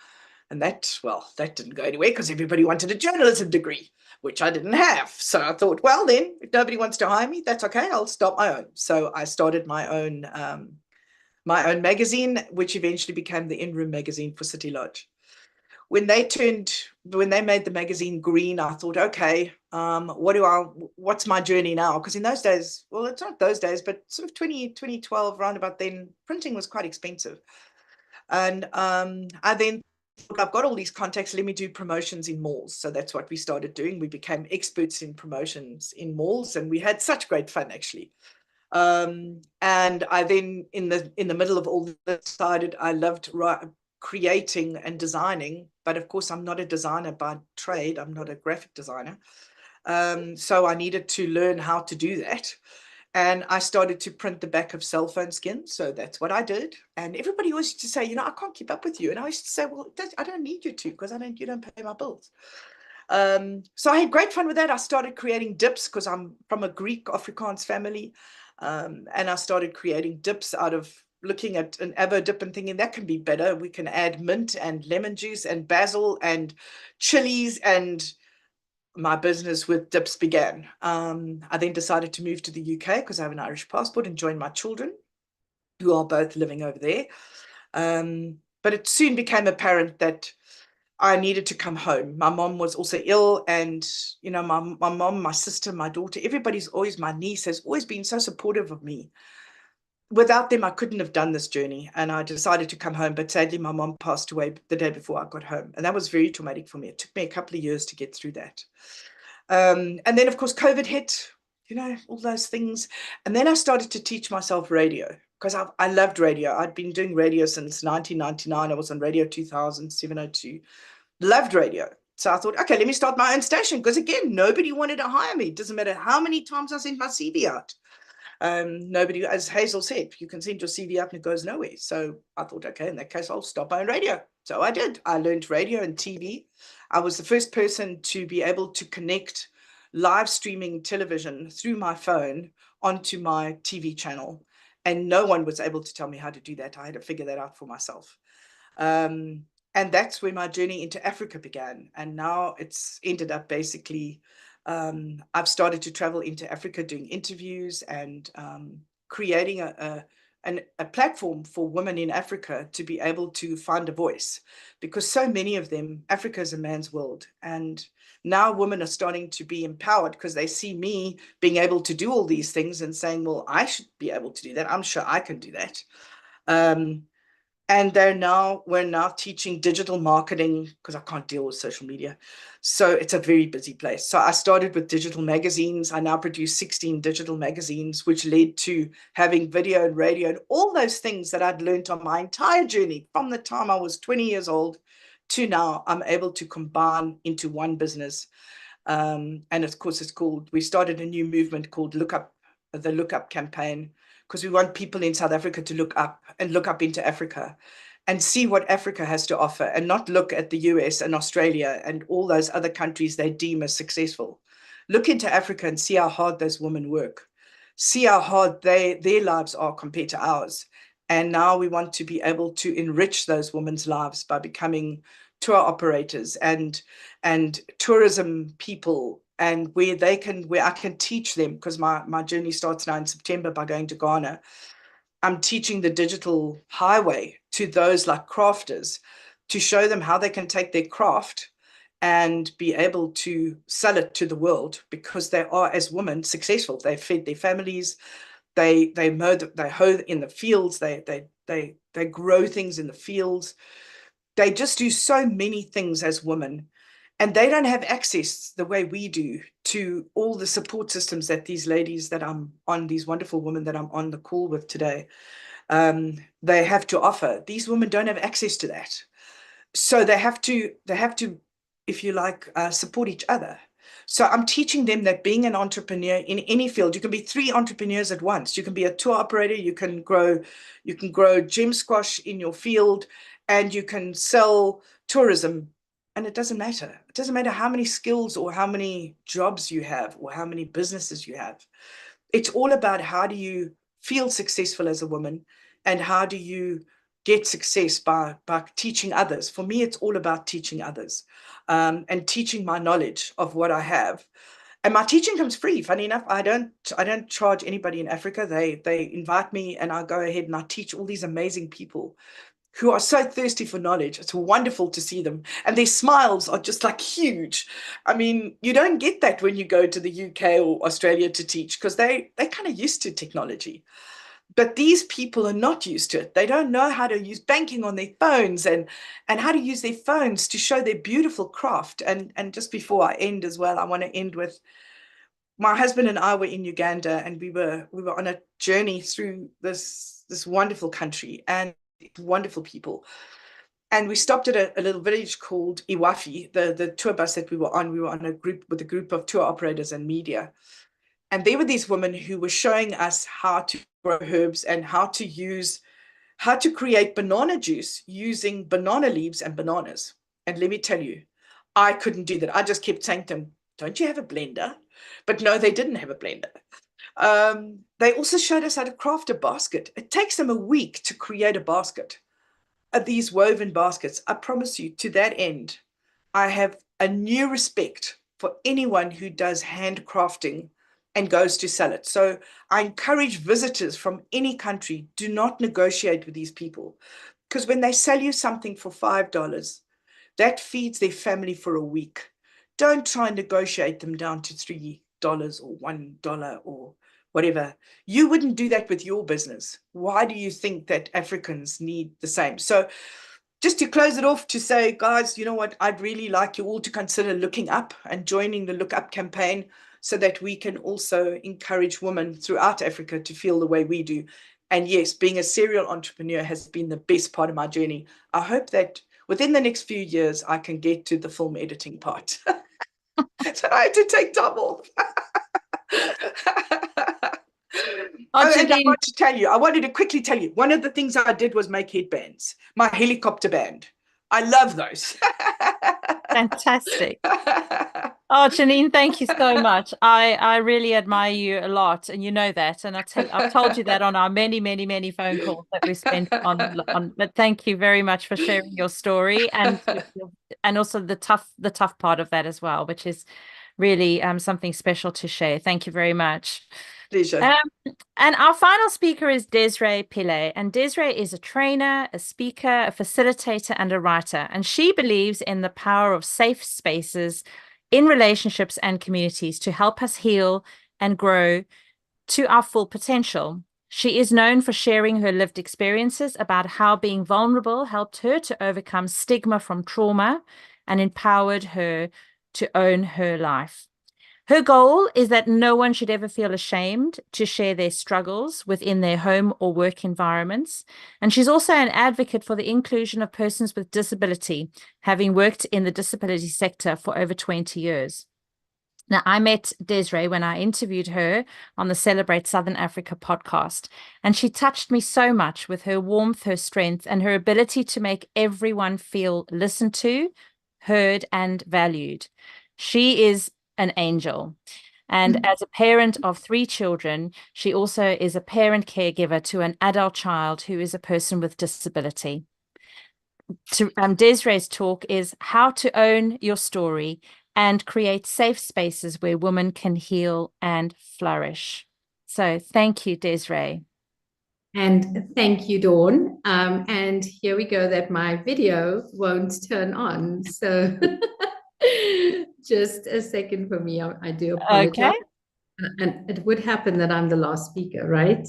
And that, well, that didn't go anywhere because everybody wanted a journalism degree, which I didn't have. So I thought, well, then if nobody wants to hire me, that's okay. I'll start my own. So I started my own magazine, which eventually became the In-Room magazine for City Lodge. When they made the magazine green, I thought, okay, what's my journey now? Because in those days, well, it's not those days, but sort of 2012, around about then, printing was quite expensive. And I then thought, I've got all these contacts, let me do promotions in malls. So that's what we started doing. We became experts in promotions in malls, and we had such great fun, actually. And I then, in the middle of all this, decided I loved creating and designing, but of course I'm not a designer by trade. I'm not a graphic designer. So I needed to learn how to do that. And I started to print the back of cell phone skins. So that's what I did. And everybody always used to say, I can't keep up with you. And I used to say, well, I don't need you to, because you don't pay my bills. So I had great fun with that. I started creating dips because I'm from a Greek Afrikaans family. And I started creating dips out of looking at an avo dip and thinking that can be better. We can add mint and lemon juice and basil and chilies, and my business with dips began. I then decided to move to the UK because I have an Irish passport and join my children, who are both living over there. But it soon became apparent that I needed to come home. My mom was also ill, and my mom, my sister, my daughter, my niece has always been so supportive of me. Without them, I couldn't have done this journey, and I decided to come home. But sadly, my mom passed away the day before I got home, and that was very traumatic for me. It took me a couple of years to get through that. And then, of course, COVID hit, all those things. And then I started to teach myself radio, because I loved radio. I'd been doing radio since 1999. I was on Radio 2000, 702. Loved radio. So I thought, okay, let me start my own station, because again, nobody wanted to hire me. It doesn't matter how many times I sent my CV out. Nobody, as Hazel said, you can send your CV out and it goes nowhere. So I thought, okay, in that case, I'll start my own radio. So I did. I learned radio and TV. I was the first person to be able to connect live streaming television through my phone onto my TV channel. And no one was able to tell me how to do that. I had to figure that out for myself. And that's where my journey into Africa began. And now it's ended up basically, I've started to travel into Africa doing interviews and creating a platform for women in Africa to be able to find a voice, because so many of them, Africa is a man's world. And now women are starting to be empowered because they see me being able to do all these things and saying, well, I should be able to do that. I'm sure I can do that. And we're now teaching digital marketing, because I can't deal with social media. So it's a very busy place. So I started with digital magazines. I now produce 16 digital magazines, which led to having video and radio and all those things that I'd learned on my entire journey from the time I was 20 years old to now. I'm able to combine into one business. And of course, we started a new movement called the Look Up campaign, because we want people in South Africa to look up into Africa and see what Africa has to offer, and not look at the US and Australia and all those other countries they deem as successful. Look into Africa and see how hard those women work. See how hard their lives are compared to ours. And now we want to be able to enrich those women's lives by becoming tour operators and tourism people, and where I can teach them, because my journey starts now in September by going to Ghana. I'm teaching the digital highway to those like crafters, to show them how they can take their craft and be able to sell it to the world, because they are, as women, successful. They fed their families, they hoe in the fields, they grow things in the fields. They just do so many things as women. And they don't have access the way we do to all the support systems that these ladies that I'm on, these wonderful women that I'm on the call with today, they have to offer. These women don't have access to that. So they have to, if you like, support each other. So I'm teaching them that being an entrepreneur in any field, you can be 3 entrepreneurs at once. You can be a tour operator, you can grow gem squash in your field, and you can sell tourism. And it doesn't matter. It doesn't matter how many skills or how many jobs you have or how many businesses you have. It's all about how do you feel successful as a woman, and how do you get success by teaching others. For me, it's all about teaching others, and teaching my knowledge of what I have. And my teaching comes free. Funny enough, I don't charge anybody in Africa. They invite me, and I go ahead and I teach all these amazing people who are so thirsty for knowledge. It's wonderful to see them. And their smiles are just like huge. I mean, you don't get that when you go to the UK or Australia to teach, because they're kind of used to technology. But these people are not used to it. They don't know how to use banking on their phones and how to use their phones to show their beautiful craft. And just before I end as well, I want to end with, my husband and I were in Uganda, and we were on a journey through this wonderful country and wonderful people. And we stopped at a little village called Iwafi. The tour bus that we were on a group of tour operators and media. And there were these women who were showing us how to grow herbs and how to create banana juice using banana leaves and bananas. And let me tell you, I couldn't do that. I just kept saying to them, don't you have a blender? But no, they didn't have a blender. They also showed us how to craft a basket. It takes them a week to create a basket. These woven baskets, I promise you, to that end, I have a new respect for anyone who does handcrafting and goes to sell it. So I encourage visitors from any country, do not negotiate with these people, because when they sell you something for $5, that feeds their family for a week. Don't try and negotiate them down to $3 or $1 or whatever. You wouldn't do that with your business. Why do you think that Africans need the same? So just to close it off, to say, guys, you know what, I'd really like you all to consider looking up and joining the Look Up campaign, so that we can also encourage women throughout Africa to feel the way we do. And yes, being a serial entrepreneur has been the best part of my journey. I hope that within the next few years, I can get to the film editing part. So I had to take time off. And I wanted to quickly tell you, one of the things I did was make headbands, my helicopter band. I love those. Fantastic. Oh, Geniene, thank you so much. I really admire you a lot, and you know that. And I've told you that on our many, many, many phone calls that we spent on. But thank you very much for sharing your story, and also the tough part of that as well, which is really something special to share. Thank you very much. Pleasure. And our final speaker is Desirae Pillay. And Desirae is a trainer, a speaker, a facilitator, and a writer. And she believes in the power of safe spaces in relationships and communities to help us heal and grow to our full potential. She is known for sharing her lived experiences about how being vulnerable helped her to overcome stigma from trauma and empowered her to own her life. Her goal is that no one should ever feel ashamed to share their struggles within their home or work environments. And she's also an advocate for the inclusion of persons with disability, having worked in the disability sector for over 20 years. Now, I met Desirae when I interviewed her on the Celebrate Southern Africa podcast, and she touched me so much with her warmth, her strength, and her ability to make everyone feel listened to, heard, and valued. She is an angel. And as a parent of 3 children, she also is a parent caregiver to an adult child who is a person with disability. Desirae's talk is how to own your story and create safe spaces where women can heal and flourish. So thank you, Desirae. And thank you, Dawn. And here we go, that my video won't turn on. So just a second for me. I do apologize. Okay. And it would happen that I'm the last speaker, right?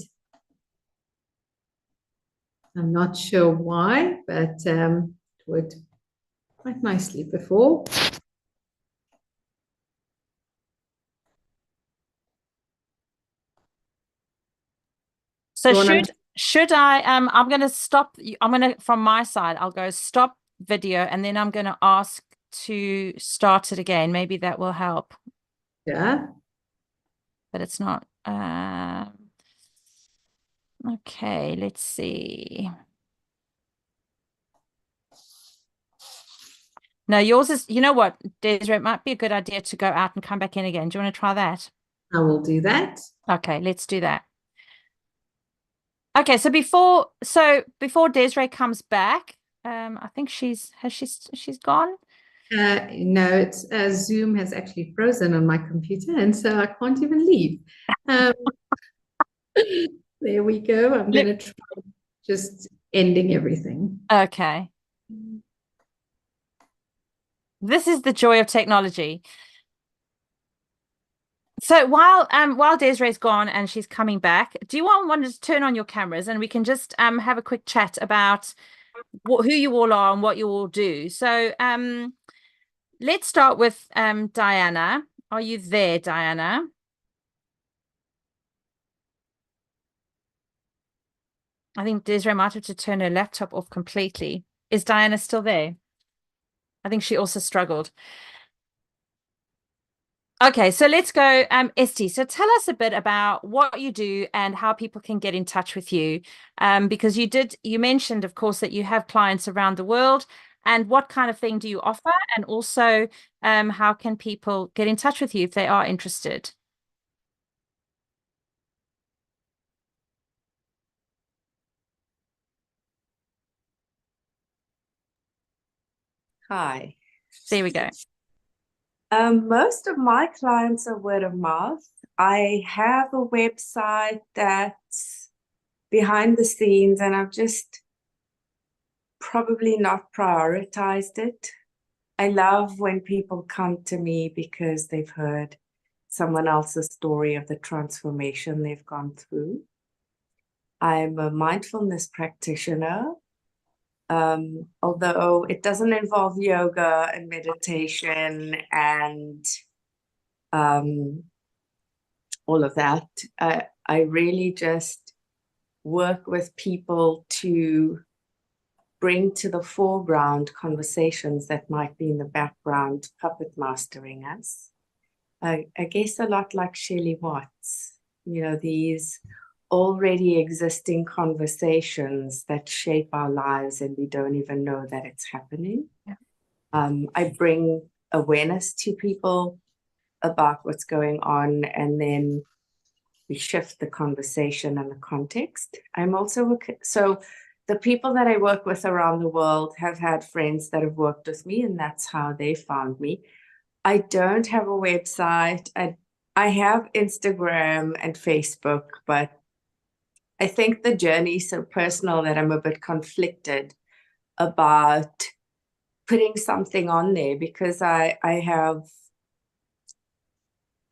I'm not sure why, but it worked quite nicely before. So should I I'm going to stop. I'm going to, from my side, I'll go stop video, and then I'm going to ask to start it again. Maybe that will help. Yeah. But it's not. Okay, let's see. No, yours is, you know what, Desirae, it might be a good idea to go out and come back in again. Do you want to try that? I will do that. Okay, let's do that. Okay, so before Desirae comes back, I think she's gone. No, it's Zoom has actually frozen on my computer, and so I can't even leave. There we go. I'm going to try just ending everything. Okay. This is the joy of technology. So while Desirae's gone and she's coming back, do you want to turn on your cameras and we can just have a quick chat about who you all are and what you all do? So let's start with Diana. Are you there, Diana? I think Desirae might have to turn her laptop off completely. Is Diana still there? I think she also struggled. Okay, so let's go, Estee. So tell us a bit about what you do and how people can get in touch with you. Because you mentioned, of course, that you have clients around the world, and what kind of thing do you offer? And also, how can people get in touch with you if they are interested? Hi. There we go. Most of my clients are word of mouth. I have a website that's behind the scenes, and I've just probably not prioritized it. I love when people come to me because they've heard someone else's story of the transformation they've gone through. I'm a mindfulness practitioner. Although it doesn't involve yoga and meditation and all of that, I really just work with people to bring to the foreground conversations that might be in the background puppet mastering us. I guess a lot like Shelley Watts, these already existing conversations that shape our lives and we don't even know that it's happening. Yeah. I bring awareness to people about what's going on, and then we shift the conversation and the context. I'm also so the people that I work with around the world have had friends that have worked with me, and that's how they found me. I don't have a website. I have Instagram and Facebook, but I think the journey is so personal that I'm a bit conflicted about putting something on there, because I have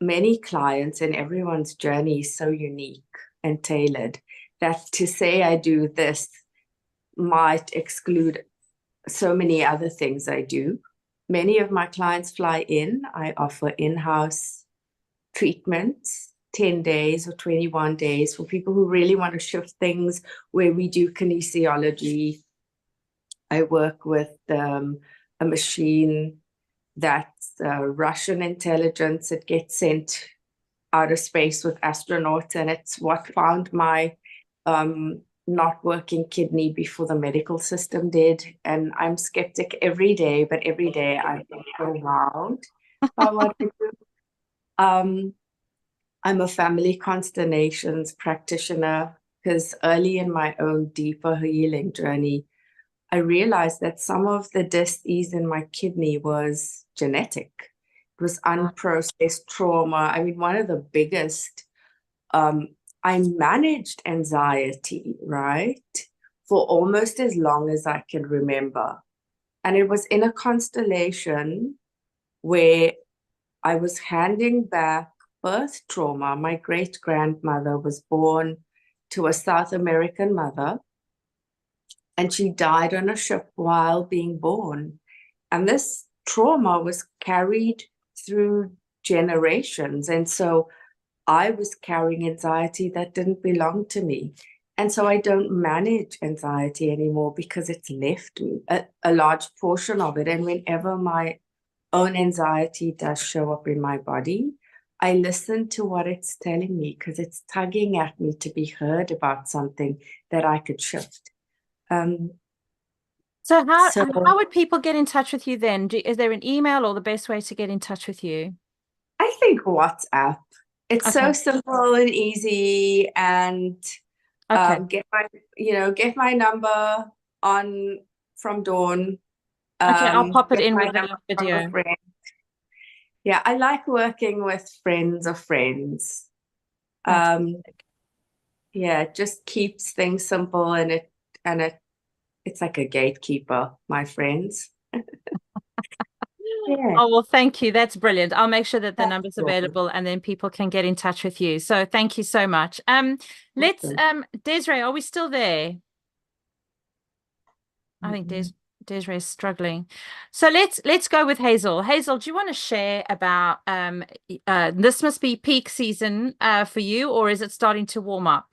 many clients and everyone's journey is so unique and tailored that to say I do this might exclude so many other things I do. Many of my clients fly in. I offer in-house treatments, 10 days or 21 days for people who really want to shift things, where we do kinesiology. I work with a machine that's Russian intelligence. It gets sent out of space with astronauts, and it's what found my not working kidney before the medical system did. And I'm skeptic every day, but every day I'm so wowed by what I do. I'm a family constellations practitioner, because early in my own deeper healing journey, I realized that some of the dis-ease in my kidney was genetic. It was unprocessed trauma. I mean, one of the biggest, I managed anxiety, right, for almost as long as I can remember. And it was in a constellation where I was handing back birth trauma. My great-grandmother was born to a South American mother, and she died on a ship while being born. And this trauma was carried through generations. And so I was carrying anxiety that didn't belong to me. And so I don't manage anxiety anymore because it's left me a large portion of it. And whenever my own anxiety does show up in my body, I listen to what it's telling me, because it's tugging at me to be heard about something that I could shift. So how would people get in touch with you then? Is there an email, or the best way to get in touch with you? I think WhatsApp. It's Okay. so simple and easy, and Okay. Get my number from Dawn. Okay, I'll pop it get in my with the number from a video. friend. Yeah, I like working with friends of friends. Fantastic. Yeah, it just keeps things simple, and it's like a gatekeeper, my friends. Yeah. Oh, well, thank you. That's brilliant. I'll make sure that the That's number's awesome. available and then people can get in touch with you. So thank you so much. Let's Desirae, are we still there? I think Desirae is struggling. So let's go with Hazel. Hazel, do you want to share about this must be peak season for you, or is it starting to warm up?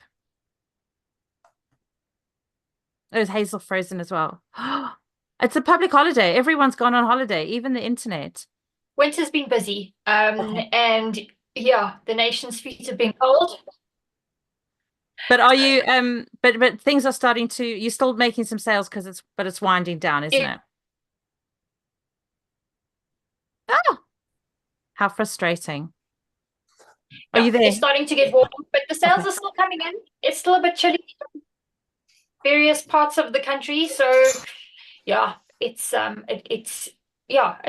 Oh, is Hazel frozen as well? It's a public holiday. Everyone's gone on holiday, even the internet. Winter's been busy. And yeah, the nation's feet have been cold. But are you but things are starting to, you're still making some sales because it's winding down, isn't it? Oh, how frustrating. Are you there? It's starting to get warm, but the sales are still coming in. It's still a bit chilly in various parts of the country. So yeah, it's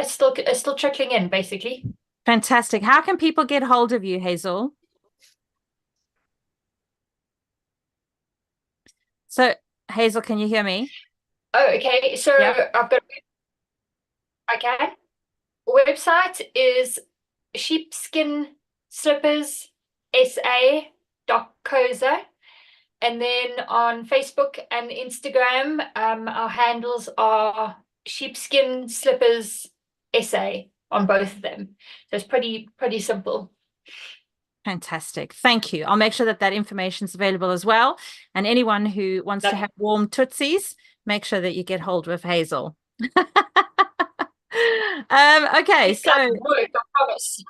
still trickling in basically. Fantastic. How can people get hold of you, Hazel? So Hazel, can you hear me? Oh, okay. So Yeah. I've got website is sheepskinslipperssa.co.za, and then on Facebook and Instagram, our handles are sheepskin slippers SA on both of them. So it's pretty simple. Fantastic. Thank you. I'll make sure that information is available as well. And anyone who wants to have warm tootsies, make sure that you get hold of Hazel. Okay, so work, I promise.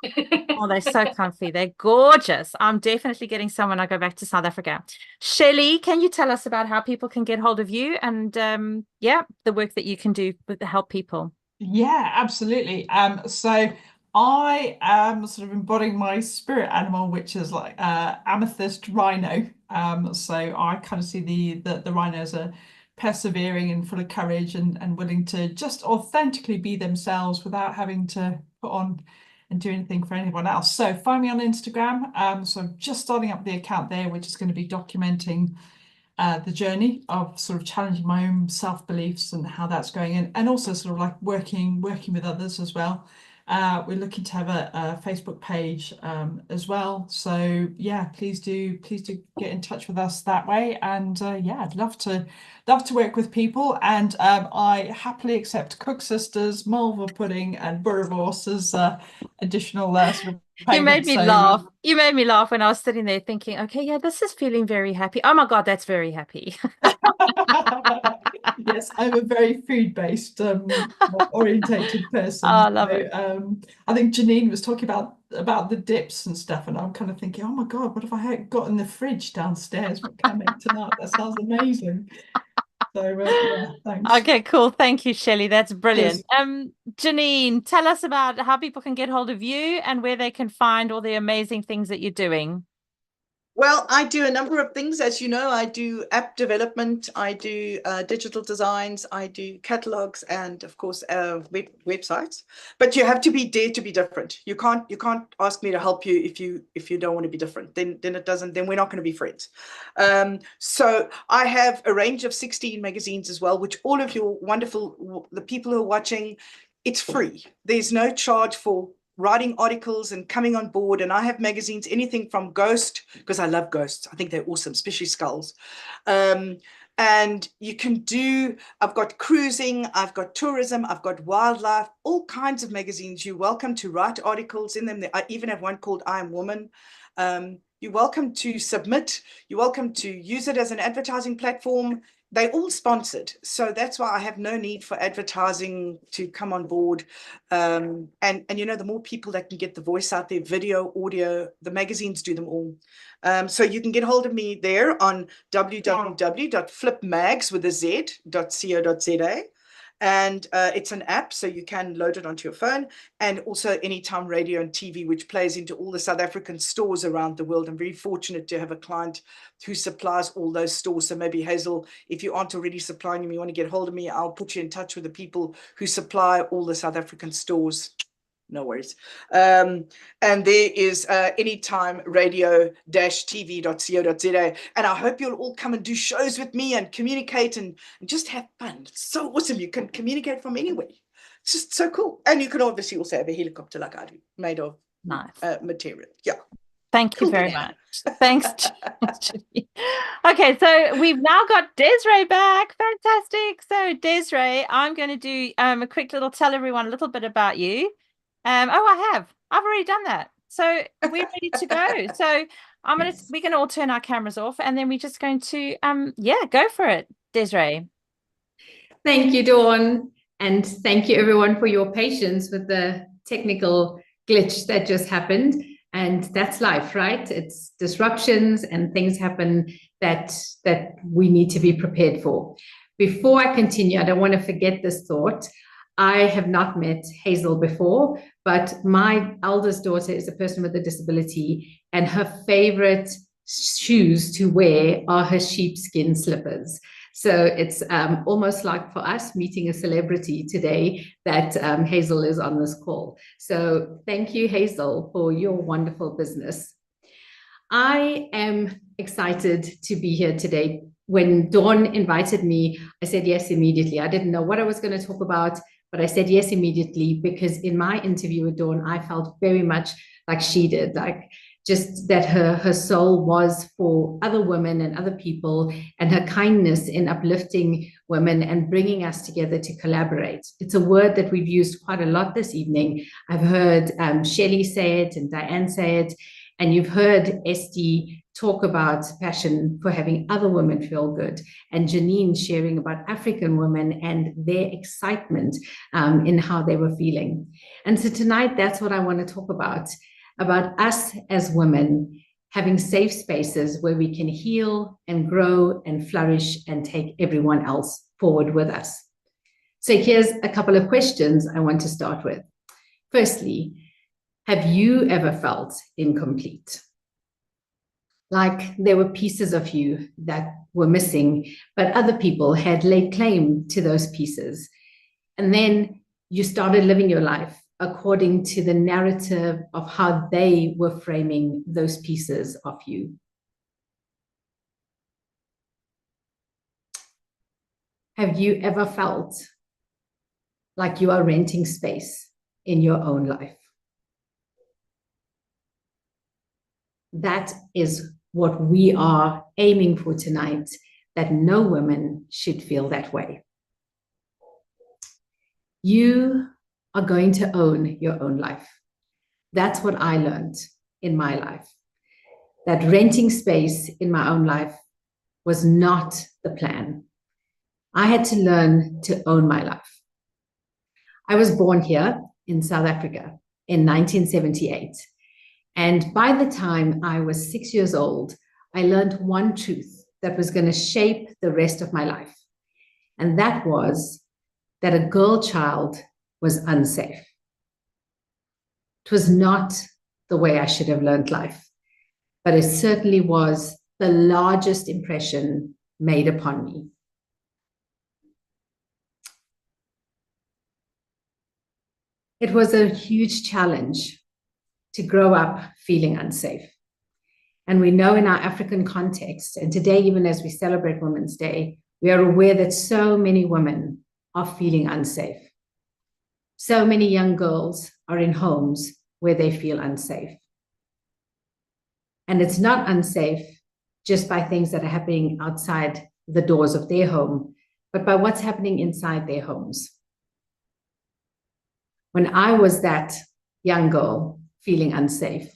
oh, they're so comfy. They're gorgeous. I'm definitely getting some when I go back to South Africa. Shelley, can you tell us about how people can get hold of you and the work that you can do with to help people? Yeah, absolutely. So I am sort of embodying my spirit animal, which is like amethyst rhino. So I kind of see the rhino as a persevering and full of courage and willing to just authentically be themselves without having to put on and do anything for anyone else. So find me on Instagram. So I'm just starting up the account there, which is going to be documenting the journey of sort of challenging my own self-beliefs and how that's going, and also sort of like working with others as well. We're looking to have a Facebook page as well. So yeah, please do get in touch with us that way. And yeah, I'd love to work with people. And I happily accept Cook Sisters, Malva pudding, and Boerewors as additional sort of You made payments. me laugh. You made me laugh when I was sitting there thinking, okay, yeah, this is feeling very happy. Oh my God, that's very happy. Yes, I'm a very food-based orientated person. Oh, I love it. I think Geniene was talking about the dips and stuff, and I'm kind of thinking, oh my God, what have I got in the fridge downstairs? What can I make tonight? That sounds amazing. So yeah, thanks. Okay, cool. Thank you, Shelley. That's brilliant. Cheers. Janine, tell us about how people can get hold of you and where they can find all the amazing things that you're doing. Well, I do a number of things. As you know, I do app development, I do digital designs, I do catalogs, and of course websites. But you have to dare to be different. You can't ask me to help you if you don't want to be different. Then we're not going to be friends. So I have a range of 16 magazines as well, which all of your the people who are watching, it's free. There's no charge for writing articles and coming on board. And I have magazines, anything from Ghost, because I love ghosts. I think they're awesome, especially skulls. And you can I've got cruising, I've got tourism, I've got wildlife, all kinds of magazines. You're welcome to write articles in them. I even have one called I Am Woman. You're welcome to submit. You're welcome to use it as an advertising platform. They're all sponsored. So that's why I have no need for advertising to come on board. And you know, the more people that can get the voice out there, video, audio, the magazines do them all. So you can get hold of me there on www.flipmags.co.za. And it's an app, so you can load it onto your phone, and also Anytime Radio and TV, which plays into all the South African stores around the world. I'm very fortunate to have a client who supplies all those stores. So maybe, Hazel, if you aren't already supplying them, you want to get hold of me, I'll put you in touch with the people who supply all the South African stores. No worries. And there is Anytime Radio-TV.co.za. And I hope you'll all come and do shows with me and communicate and just have fun. It's so awesome. You can communicate from anywhere. It's just so cool. And you can obviously also have a helicopter like I do, made of Nice material. Yeah. Thank you Cool very banana. much. Thanks. Okay, so we've now got Desirae back. Fantastic. So Desirae, I'm going to do a quick little tell everyone a little bit about you. I've already done that. So we're ready to go. So we're going to all turn our cameras off, and then we're just going to go for it. Desirae. Thank you, Dawn. And thank you everyone for your patience with the technical glitch that just happened. And that's life, right? It's disruptions and things happen that we need to be prepared for. Before I continue, I don't want to forget this thought. I have not met Hazel before, but my eldest daughter is a person with a disability, and her favorite shoes to wear are her sheepskin slippers. So it's almost like for us meeting a celebrity today that Hazel is on this call. So thank you, Hazel, for your wonderful business. I am excited to be here today. When Dawn invited me, I said yes immediately. I didn't know what I was going to talk about, but I said yes immediately because in my interview with Dawn, I felt very much like she did, like just that her soul was for other women and other people, and her kindness in uplifting women and bringing us together to collaborate. It's a word that we've used quite a lot this evening. I've heard Shelley say it and Diane say it, and you've heard Estee talk about passion for having other women feel good, and Geniene sharing about African women and their excitement in how they were feeling. And so tonight, that's what I want to talk about us as women having safe spaces where we can heal and grow and flourish and take everyone else forward with us. So here's a couple of questions I want to start with. Firstly, have you ever felt incomplete? Like there were pieces of you that were missing, but other people had laid claim to those pieces. And then you started living your life according to the narrative of how they were framing those pieces of you. Have you ever felt like you are renting space in your own life? That is what we are aiming for tonight, that no women should feel that way. You are going to own your own life. That's what I learned in my life. That renting space in my own life was not the plan. I had to learn to own my life. I was born here in South Africa in 1978. And by the time I was 6 years old, I learned one truth that was going to shape the rest of my life. And that was that a girl child was unsafe. It was not the way I should have learned life, but it certainly was the largest impression made upon me. It was a huge challenge to grow up feeling unsafe. And we know in our African context, and today, even as we celebrate Women's Day, we are aware that so many women are feeling unsafe. So many young girls are in homes where they feel unsafe. And it's not unsafe just by things that are happening outside the doors of their home, but by what's happening inside their homes. When I was that young girl feeling unsafe,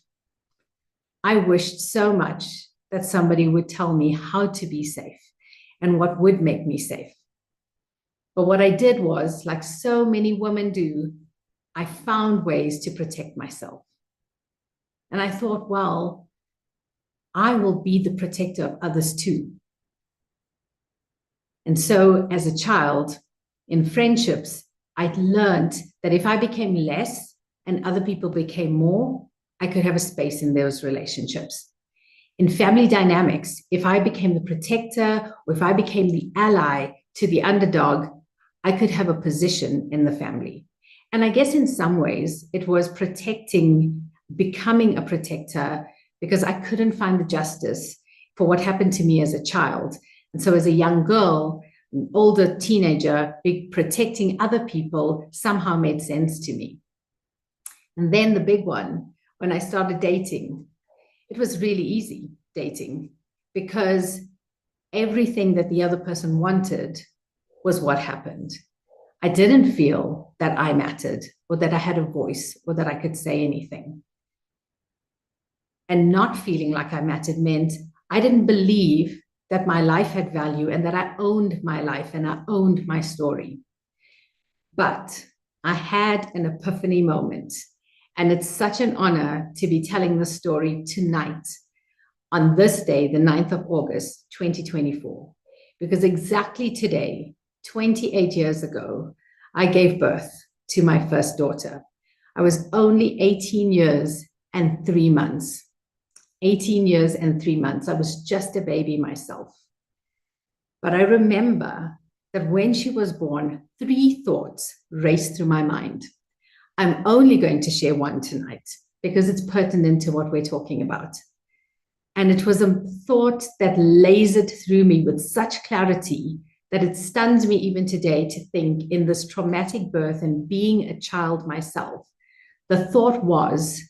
I wished so much that somebody would tell me how to be safe and what would make me safe. But what I did was, like so many women do, I found ways to protect myself. And I thought, well, I will be the protector of others too. And so as a child, In friendships, I'd learned that if I became less and other people became more, I could have a space in those relationships. In family dynamics, if I became the protector or if I became the ally to the underdog, I could have a position in the family. And I guess in some ways it was becoming a protector, because I couldn't find the justice for what happened to me as a child. And so as a young girl, an older teenager, protecting other people somehow made sense to me. And then the big one, when I started dating, it was really easy dating, because everything that the other person wanted was what happened. I didn't feel that I mattered or that I had a voice or that I could say anything. And not feeling like I mattered meant I didn't believe that my life had value and that I owned my life and I owned my story. But I had an epiphany moment, and it's such an honor to be telling the story tonight on this day, the 9th of August, 2024, because exactly today, 28 years ago, I gave birth to my first daughter. I was only 18 years and 3 months. 18 years and 3 months. I was just a baby myself. But I remember that when she was born, 3 thoughts raced through my mind. I'm only going to share one tonight because it's pertinent to what we're talking about. And it was a thought that lasered through me with such clarity that it stuns me even today to think, in this traumatic birth and being a child myself, the thought was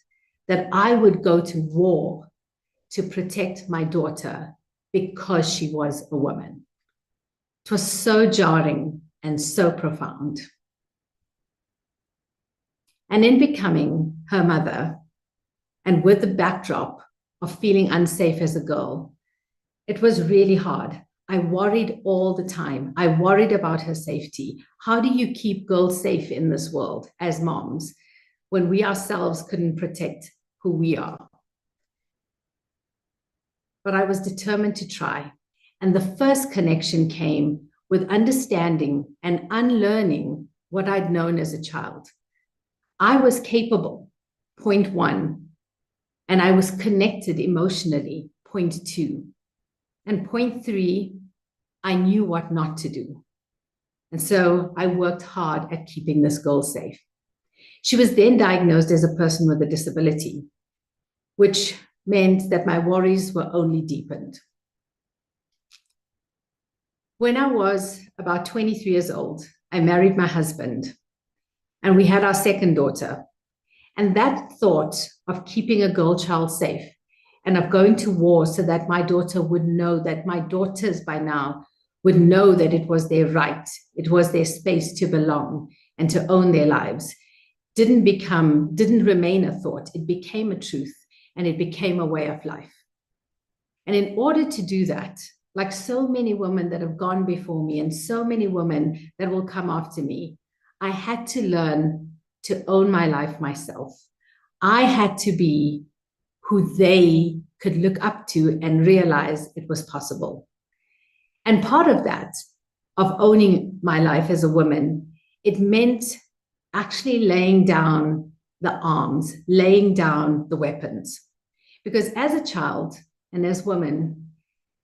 that I would go to war to protect my daughter because she was a woman. It was so jarring and so profound. And in becoming her mother, and with the backdrop of feeling unsafe as a girl, it was really hard. I worried all the time. I worried about her safety. How do you keep girls safe in this world as moms when we ourselves couldn't protect who we are? But I was determined to try. And the first connection came with understanding and unlearning what I'd known as a child. I was capable, point 1, and I was connected emotionally, point 2. And point 3, I knew what not to do. And so I worked hard at keeping this girl safe. She was then diagnosed as a person with a disability, which meant that my worries were only deepened. When I was about 23 years old, I married my husband, and we had our second daughter. And that thought of keeping a girl child safe and of going to war so that my daughter would know, that my daughters by now would know that it was their right, it was their space to belong and to own their lives, didn't remain a thought. It became a truth, and it became a way of life. And in order to do that, like so many women that have gone before me and so many women that will come after me, I had to learn to own my life myself. I had to be who they could look up to and realize it was possible. And part of that, of owning my life as a woman, it meant actually laying down the arms, laying down the weapons. Because as a child and as women,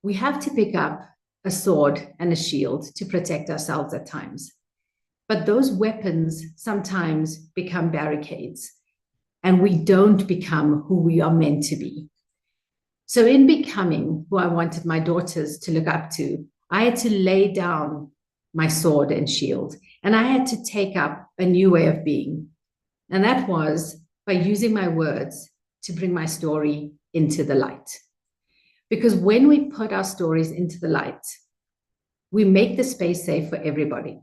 we have to pick up a sword and a shield to protect ourselves at times. But those weapons sometimes become barricades, and we don't become who we are meant to be. So in becoming who I wanted my daughters to look up to, I had to lay down my sword and shield, and I had to take up a new way of being. And that was by using my words to bring my story into the light. Because when we put our stories into the light, we make the space safe for everybody.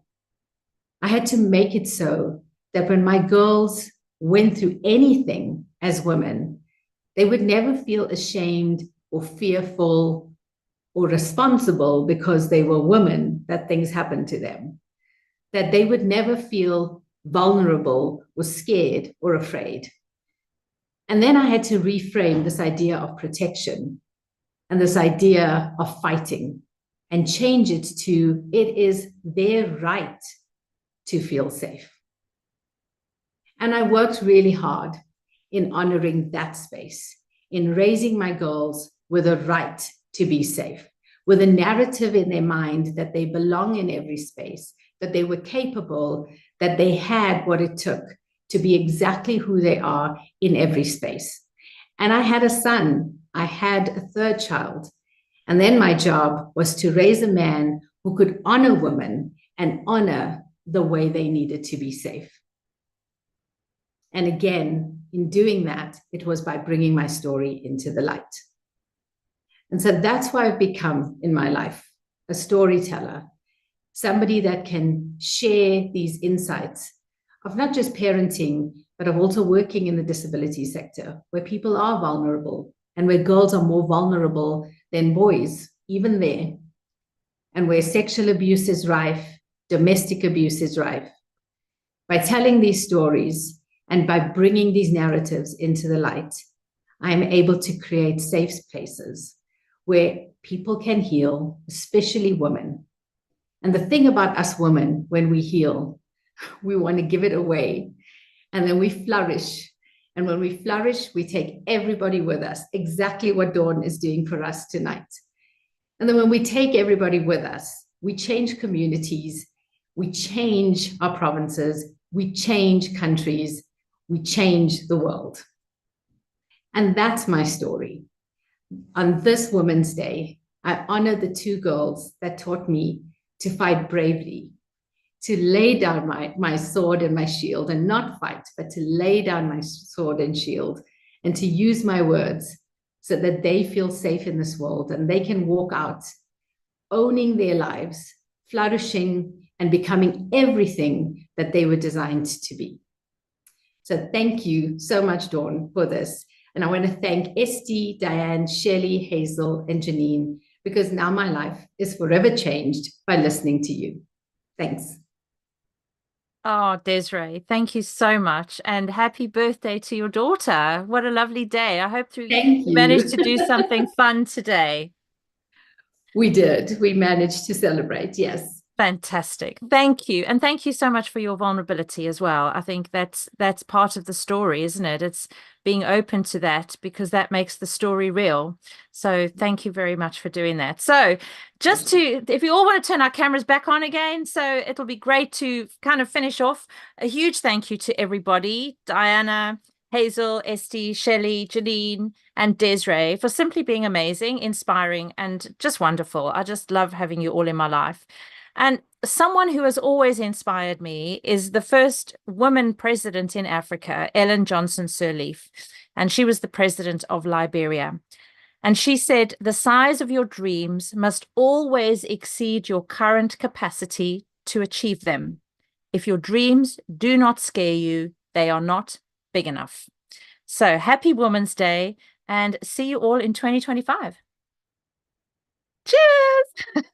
I had to make it so that when my girls went through anything as women, they would never feel ashamed or fearful or responsible because they were women that things happened to them. That they would never feel vulnerable or scared or afraid. And then I had to reframe this idea of protection and this idea of fighting and change it to, it is their right to feel safe. And I worked really hard in honoring that space, in raising my girls with a right to be safe, with a narrative in their mind that they belong in every space, that they were capable, that they had what it took to be exactly who they are in every space. And I had a son, I had a third child. And then my job was to raise a man who could honor women and honor the way they needed to be safe. And again, in doing that, it was by bringing my story into the light. And so that's why I've become in my life a storyteller, somebody that can share these insights of not just parenting, but of also working in the disability sector, where people are vulnerable and where girls are more vulnerable than boys, even there, and where sexual abuse is rife, domestic abuse is rife. By telling these stories and by bringing these narratives into the light, I am able to create safe places where people can heal, especially women. And the thing about us women, when we heal, we want to give it away, and then we flourish. And when we flourish, we take everybody with us, exactly what Dawn is doing for us tonight. And then when we take everybody with us, we change communities, we change our provinces, we change countries, we change the world. And that's my story. On this Women's Day, I honor the two girls that taught me to fight bravely, to lay down my sword and my shield, and not fight, but to lay down my sword and shield, and to use my words so that they feel safe in this world and they can walk out owning their lives, flourishing, and becoming everything that they were designed to be. So thank you so much, Dawn, for this. And I want to thank Estee, Diane, Shelley, Hazel, and Geniene, because now my life is forever changed by listening to you. Thanks. Oh, Desirae, thank you so much. And happy birthday to your daughter. What a lovely day. I hope you managed to do something fun today. We did. We managed to celebrate. Yes. Fantastic. Thank you. And thank you so much for your vulnerability as well. I think that's part of the story, isn't it? It's being open to that, because that makes the story real. So thank you very much for doing that. So just if you all want to turn our cameras back on again, so it'll be great to kind of finish off. A huge thank you to everybody, Diana, Hazel, Estee, Shelley, Geniene, and Desirae, for simply being amazing, inspiring, and just wonderful. I just love having you all in my life. And someone who has always inspired me is the first woman president in Africa, Ellen Johnson Sirleaf. And she was the president of Liberia. And she said, "The size of your dreams must always exceed your current capacity to achieve them. If your dreams do not scare you, they are not big enough." So happy Women's Day, and see you all in 2025. Cheers.